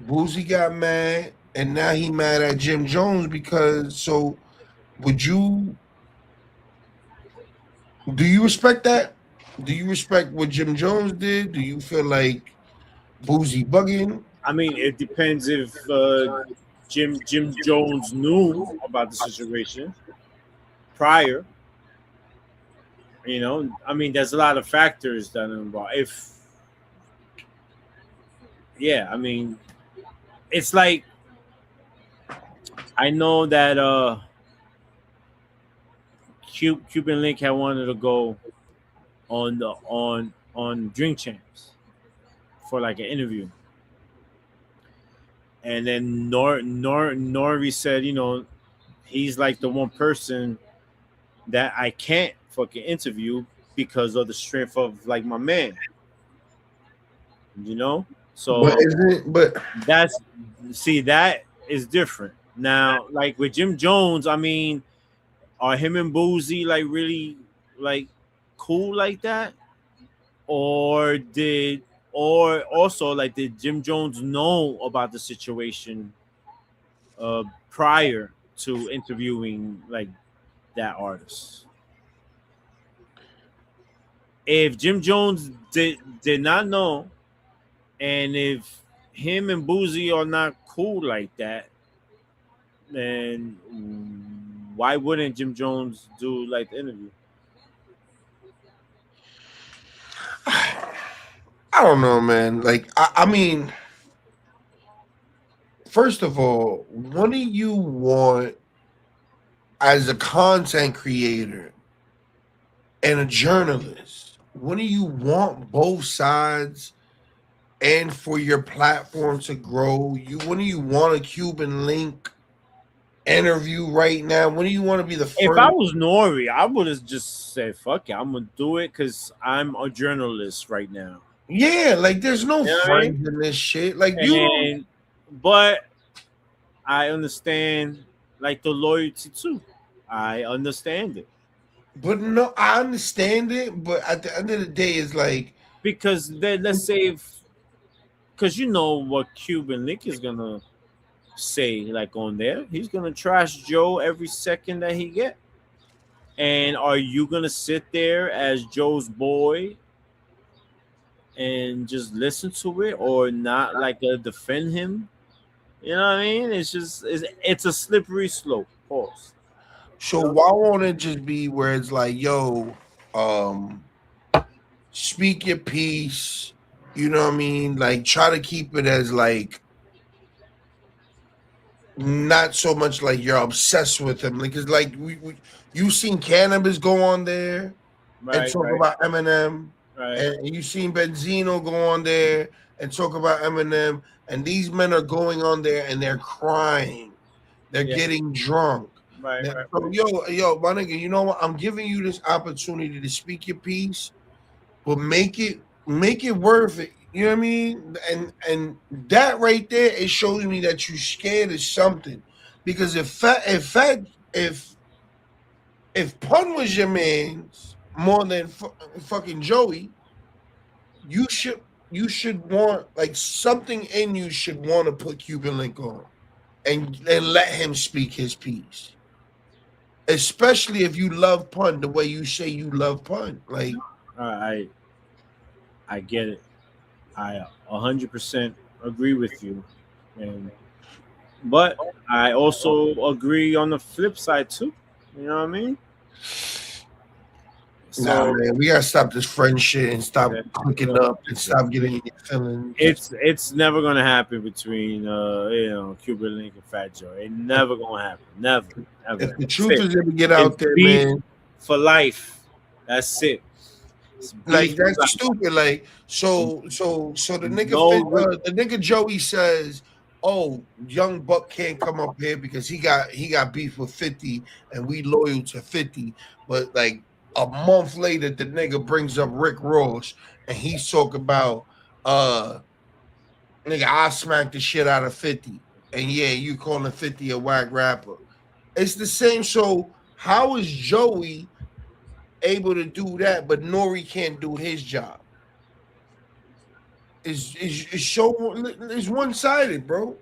A: Boozy got mad and now he mad at Jim Jones because would you do you respect that? Do you respect what Jim Jones did? Do you feel like Boozy bugging?
D: I mean, it depends if Jim Jones knew about the situation prior. You know, I mean, there's a lot of factors that are involved. If yeah, I mean, it's like I know that Cuban Link had wanted to go on the on Drink Champs for like an interview, and then Nori said, he's like the one person that I can't fucking interview because of the strength of like my man, you know.
A: But
D: So
A: isn't it? But
D: that's see that is different now. Like with Jim Jones, I mean, are him and Boozy like really like cool like that, or also like did Jim Jones know about the situation prior to interviewing like that artist? If Jim Jones did not know, and if him and Boozy are not cool like that, then why wouldn't Jim Jones do like the interview?
A: I don't know, man. Like, I mean, first of all, what do you want as a content creator and a journalist? What do you want both sides and for your platform to grow? What do you want a Cuban link interview right now? When do you want to be the
D: If I
A: first?
D: was Nori, I would have just said, "Fuck it, I'm gonna do it" because I'm a journalist right now.
A: Yeah, like there's no
D: You know what I mean?
A: friends in this shit. Like you don't.
D: And but I understand like the loyalty too. I understand it
A: But no, I understand it. But at the end of the day, it's like
D: because then let's say because you know what Cuban Link is gonna say like on there. He's gonna trash Joe every second that he get. And are you gonna sit there as Joe's boy and just listen to it, or not like defend him? You know what I mean? It's a slippery slope. Pause.
A: so. Why won't it just be where it's like, yo, um, speak your piece. You know what I mean? Like try to keep it as like not so much like you're obsessed with him. Like it's like you seen cannabis go on there and
D: Right,
A: talk
D: right,
A: about Eminem,
D: right.
A: and you seen Benzino go on there and talk about Eminem, and these men are going on there and they're crying, they're
D: Yeah,
A: getting drunk.
D: right, right,
A: So, yo, my nigga, you know what? I'm giving you this opportunity to speak your piece, but make it worth it. You know what I mean? And that right there is showing me that you're scared of something. Because if Pun was your man's more than fucking Joey, you should want like something in you should want to put Cuban Link on and let him speak his piece. Especially if you love Pun the way you say you love Pun. Like
D: I I get it. I 100% agree with you, and but I also agree on the flip side too. You know what I mean?
A: nah,
D: So
A: man, we gotta stop this friend shit and stop
D: yeah,
A: clicking
D: so
A: up and stop getting in your feelings.
D: it's never gonna happen between Cuban Link and Fat Joe. It never gonna happen. Never,
A: If
D: ever.
A: the
D: That's
A: truth
D: it.
A: is ever get
D: It's
A: out there,
D: beef
A: man,
D: for life. That's it. It's
A: like
D: beef for
A: that's
D: life.
A: stupid. Like so
D: No,
A: the nigga Joey says, "Oh, young Buck can't come up here because he got beef with 50 and we loyal to 50." But like a month later, the nigga brings up Rick Ross and he's talking about nigga, I smacked the shit out of 50. And yeah, you calling 50 a whack rapper. It's the same. So how is Joey able to do that, but Nori can't do his job? Is so it's one sided, bro.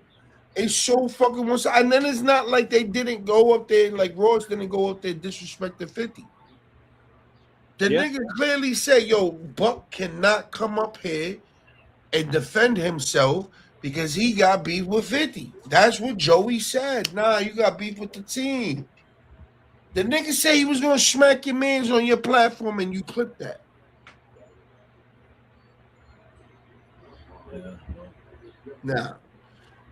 A: It's so fucking one sided. And then it's not like they didn't go up there, like Ross didn't go up there disrespecting 50. The
D: yeah,
A: nigga clearly said, yo, Buck cannot come up here and defend himself because he got beef with 50. That's what Joey said. Nah, you got beef with the team. The nigga said he was gonna smack your mans on your platform and you clipped that.
D: yeah.
A: Nah,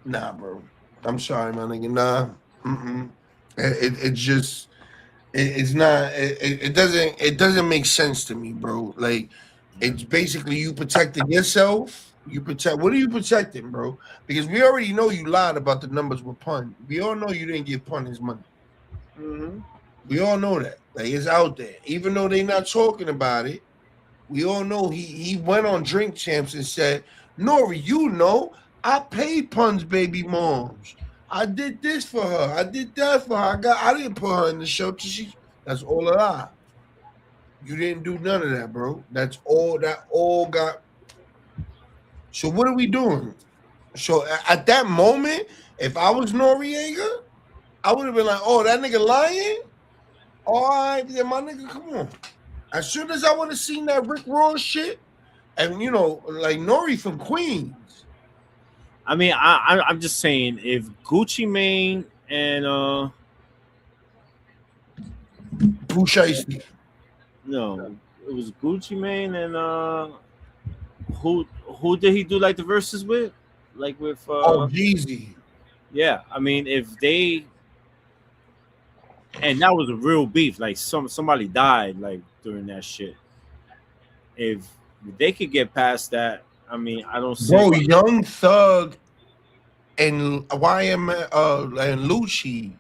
A: nah, bro. I'm sorry, my nigga. Nah. Mm-mm. It's just It's not. It doesn't make sense to me, bro. Like, it's basically you protecting yourself. You protect. What are you protecting, bro? Because we already know you lied about the numbers with Pun. We all know you didn't give Pun his money.
D: Mm-hmm.
A: We all know that. Like, it's out there. Even though they're not talking about it, we all know he went on Drink Champs and said, Nori, you know, I paid Pun's baby moms. I did this for her. I did that for her. I didn't put her in the show. That's all a lie. You didn't do none of that, bro. That's all that all got. So what are we doing? So at that moment, if I was Noriega, I would have been like, oh, that nigga lying? All right, then my nigga, come on. As soon as I would have seen that Rick Ross shit, and you know, like Nori from Queens.
D: I mean, I'm just saying, if Gucci Mane and
A: Pusha T.
D: no, it was Gucci Mane and who did he do like the verses with? Like with
A: Oh, Jeezy.
D: yeah, I mean, if they, and that was a real beef, like somebody died like during that shit. If they could get past that, I mean, I don't see
A: Bro,
D: why.
A: Young Thug and YM and Lucci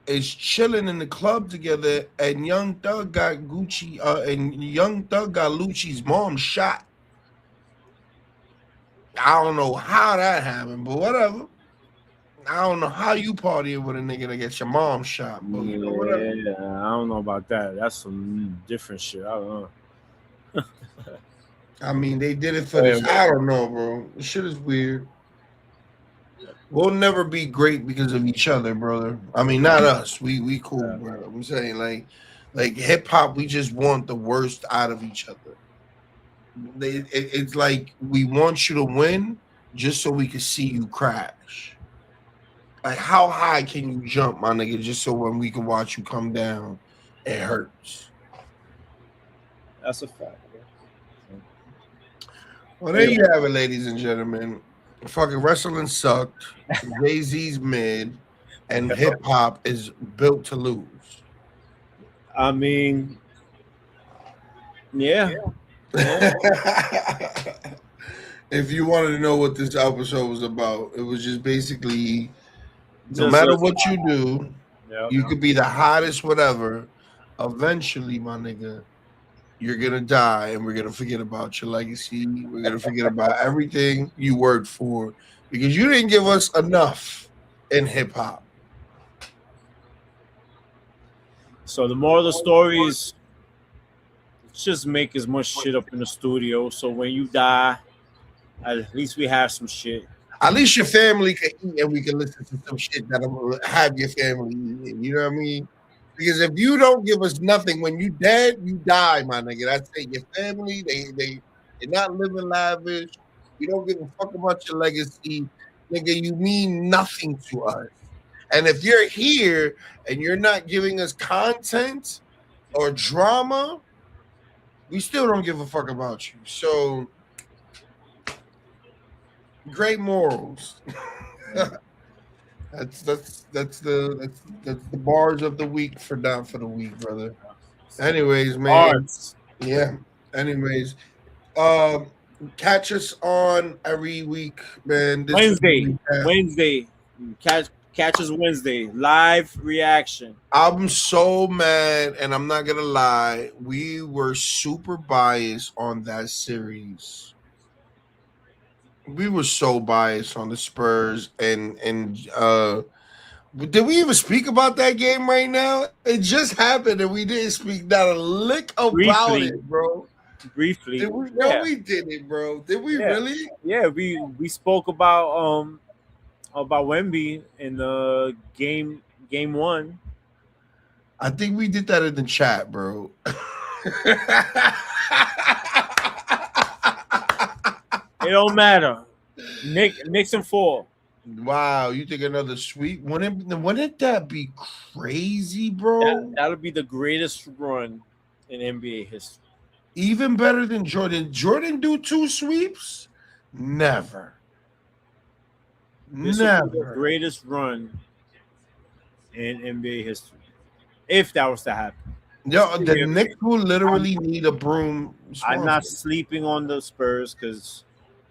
A: is chilling in the club together, and Young Thug got Gucci and Young Thug got Lucci's mom shot. I don't know how that happened, but whatever. I don't know how you partying with a nigga that gets your mom shot, but you know, whatever.
D: Yeah, I don't know about that. That's some different shit. I don't know.
A: I mean, they did it for this. I don't know, bro. This shit is weird. We'll never be great because of each other, brother. I mean, not us. We cool, bro. I'm saying like hip hop, we just want the worst out of each other. It's like we want you to win just so we can see you crash. Like, how high can you jump, my nigga, just so when we can watch you come down, it hurts.
D: That's a fact.
A: Well, there you have it, ladies and gentlemen. Fucking wrestling sucked. Jay-Z's mid, and hip hop is built to lose.
D: I mean, yeah.
A: If you wanted to know what this episode was about, it was just basically no
D: Just
A: matter
D: a-
A: what you do,
D: yeah.
A: you could be the hottest, whatever. Eventually, my nigga, you're gonna die, and we're gonna forget about your legacy. We're gonna forget about everything you worked for because you didn't give us enough in hip hop.
D: So the moral of the story is just make as much shit up in the studio. So when you die, at least we have some shit.
A: At least your family can eat, and we can listen to some shit that'll have your family eating. You know what I mean? Because if you don't give us nothing when you dead, you die, my nigga. That's it. Your family, they're not living lavish. You don't give a fuck about your legacy, nigga. You mean nothing to us. And if you're here and you're not giving us content or drama, we still don't give a fuck about you. So great morals. that's the bars of the week for down for the week, brother. Anyways, man.
D: Arts.
A: Yeah. Anyways, catch us on every week, man. This was
D: Wednesday. Catch us Wednesday. Live reaction.
A: I'm so mad, and I'm not gonna lie. We were super biased on that series. We were so biased on the Spurs, and did we even speak about that game right now? It just happened, and we didn't speak not a lick about it, bro.
D: Briefly.
A: Did we? No, we didn't, bro. Did we really?
D: Yeah, we spoke about Wemby in the game 1.
A: I think we did that in the chat, bro.
D: It don't matter. Knicks and 4.
A: Wow, you think another sweep? Wouldn't that be crazy, bro?
D: That'll be the greatest run in NBA history.
A: Even better than Jordan. Jordan do 2 sweeps? Never.
D: This will be the greatest run in NBA history. If that was to happen.
A: Yo, the
D: If.
A: Knicks will literally need a broom.
D: I'm not
A: sponsor.
D: sleeping on the Spurs because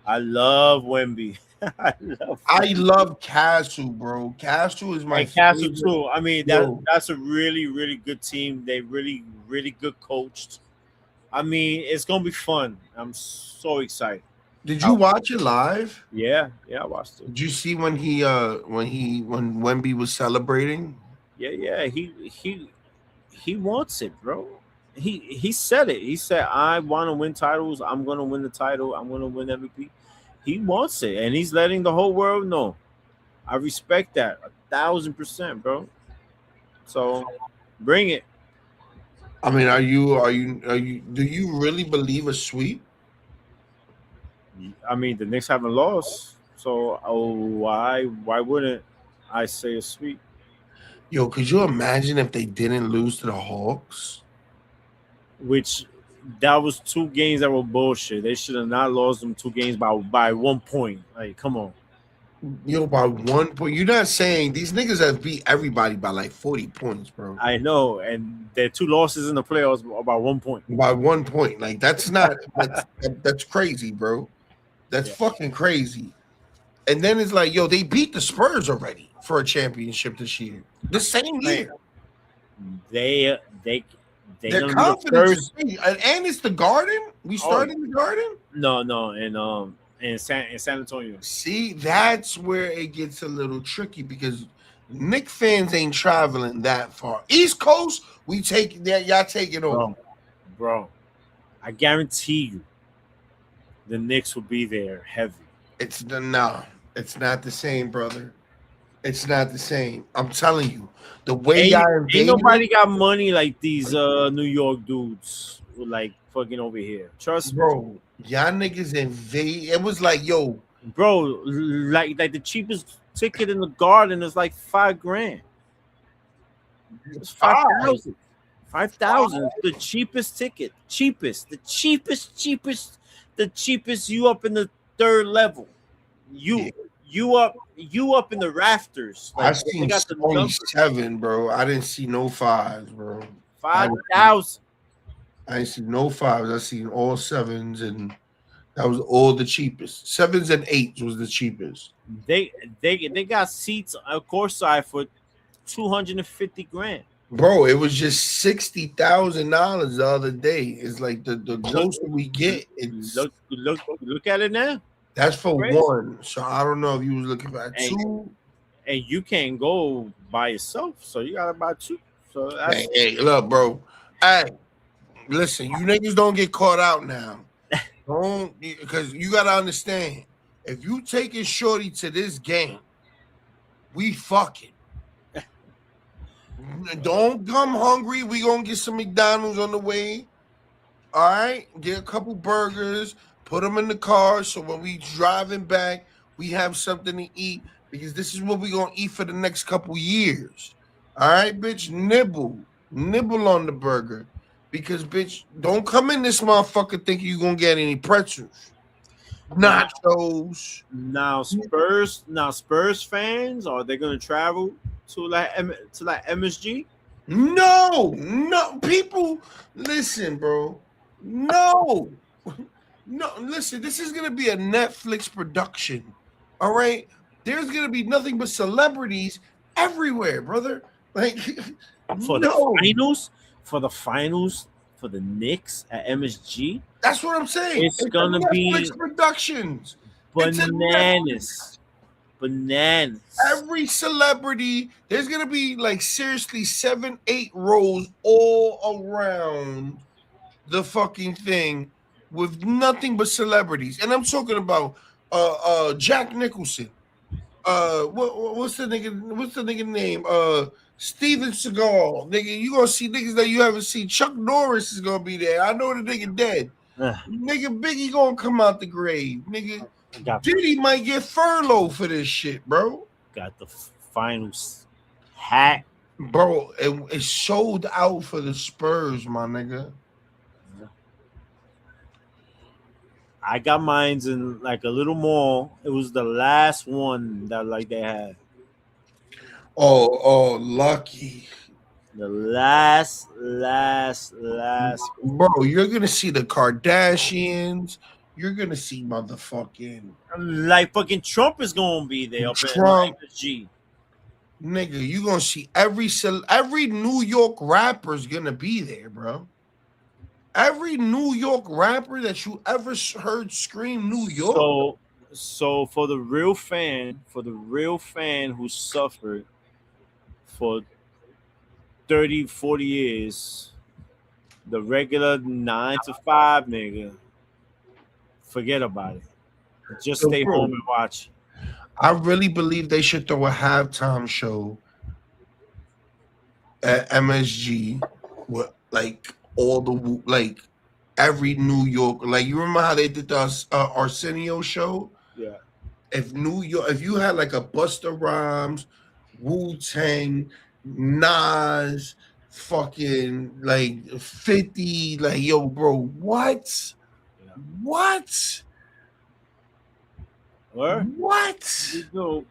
D: I love Wemby. I love
A: I love Castle, bro. Castle is my
D: and Castle
A: favorite.
D: too. I mean
A: Yo,
D: that's a really really good team. They really good coached. I mean it's gonna be fun. I'm so excited.
A: did you
D: Oh,
A: watch it live?
D: yeah, I watched it.
A: Did you see when Wemby was celebrating?
D: Yeah. He wants it, bro. He said it. He said, "I want to win titles. I'm gonna win the title. I'm gonna win MVP." He wants it, and he's letting the whole world know. I respect that 1,000%, bro. So bring it.
A: I mean, are you? Do you really believe a sweep?
D: I mean, the Knicks haven't lost, so why wouldn't I say a sweep?
A: Yo, could you imagine if they didn't lose to the Hawks?
D: Which that was 2 games that were bullshit. They should have not lost them 2 games by 1 point. Like, come on.
A: Yo, by 1 point. You're not saying these niggas have beat everybody by like 40 points, bro.
D: I know, and their 2 losses in the playoffs about 1 point.
A: By 1 point. Like that's crazy, bro. That's
D: Yeah.
A: fucking crazy. And then it's like, yo, they beat the Spurs already for a championship this year. The same year.
D: They
A: Their
D: gonna be the
A: confidence
D: first.
A: is big. And it's the Garden. We started in the Garden.
D: No, in San Antonio.
A: See, that's where it gets a little tricky because Knick fans ain't traveling that far. East Coast, we take that. Y'all take it over.
D: Bro, I guarantee you, the Knicks will be there heavy.
A: It's not the same, brother. It's not the same. I'm telling you, the way y'all
D: Ain't
A: invaded,
D: nobody got money like these New York dudes who like fucking over here. Trust me,
A: bro. Y'all niggas invade. It was like, yo,
D: bro. Like the cheapest ticket in the Garden is like $5,000. It's 5,000. 5,000. The cheapest ticket. The cheapest. You up in the third level. You up in the rafters.
A: I
D: Like,
A: seen
D: got the
A: only
D: numbers.
A: 7, bro. I didn't see no 5s, bro.
D: 5,000.
A: I didn't see no 5s. I seen all 7s, and that was all the cheapest. 7s and 8s was the cheapest.
D: They got seats courtside for $250,000.
A: Bro, it was just $60,000 the other day. It's like the closer we get, it's
D: Look at it now.
A: that's for
D: Crazy.
A: 1. So I don't know if you was looking for
D: Hey.
A: 2.
D: And you can't go by yourself, so you gotta buy 2. So that's
A: Hey, look, bro. Hey, listen, you niggas don't get caught out now. Don't, because you gotta understand. If you taking shorty to this game, we fucking. Don't come hungry. We gonna get some McDonald's on the way. All right, get a couple burgers, put them in the car, so when we driving back, we have something to eat because this is what we gonna eat for the next couple years. All right, bitch, nibble on the burger, because bitch, don't come in this motherfucker thinking you gonna get any pretzels, nachos.
D: now Spurs fans, are they gonna travel to like MSG?
A: No, people, listen, bro. No, listen. This is gonna be a Netflix production. All right, there's gonna be nothing but celebrities everywhere, brother. Like
D: For the finals for the Knicks at MSG,
A: that's what I'm saying.
D: It's gonna
A: a
D: be
A: Netflix productions. It's a
D: bananas.
A: Every celebrity, there's gonna be like seriously 7, 8 rows all around the fucking thing with nothing but celebrities. And I'm talking about Jack Nicholson. What's the nigga name? Steven Seagal. Nigga, you gonna see niggas that you haven't seen. Chuck Norris is gonna be there. I know the nigga dead. Nigga Biggie gonna come out the grave. Nigga Diddy might get furloughed for this shit, bro.
D: Got the finals hat.
A: Bro, it sold out for the Spurs, my nigga.
D: I got mines in like a little mall. It was the last one that like they had.
A: Oh, lucky.
D: The last.
A: Bro, you're gonna see the Kardashians. You're gonna see motherfucking
D: Like fucking Trump is gonna be there up at
A: Trump.
D: MSG.
A: Nigga, you gonna see every New York rapper's gonna be there, bro. Every New York rapper that you ever heard scream New York.
D: So for the real fan, who suffered for 30, 40 years, the regular 9 to 5 nigga, forget about it. Just
A: So,
D: stay
A: bro,
D: home and watch.
A: I really believe they should throw a halftime show at MSG with like all the like every New York. Like you remember how they did the Arsenio show?
D: Yeah.
A: If New York, if you had like a Busta Rhymes, Wu Tang, Nas, fucking like 50, like yo, bro, what?
D: Yeah.
A: What?
D: Where?
A: What?
D: We do.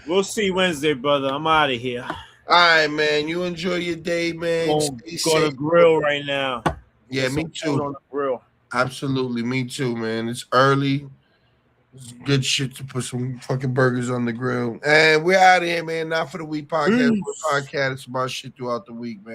D: We'll see Wednesday, brother. I'm out of here.
A: All right, man. You enjoy your day, man. Stay
D: Go to
A: safe.
D: grill right now.
A: Yeah,
D: Get
A: me
D: some food
A: too.
D: on the grill.
A: Absolutely, me too, man. It's early. It's good shit to put some fucking burgers on the grill. And we're out of here, man. Not for the week podcast.
D: Peace.
A: We're podcast about shit throughout the week, man.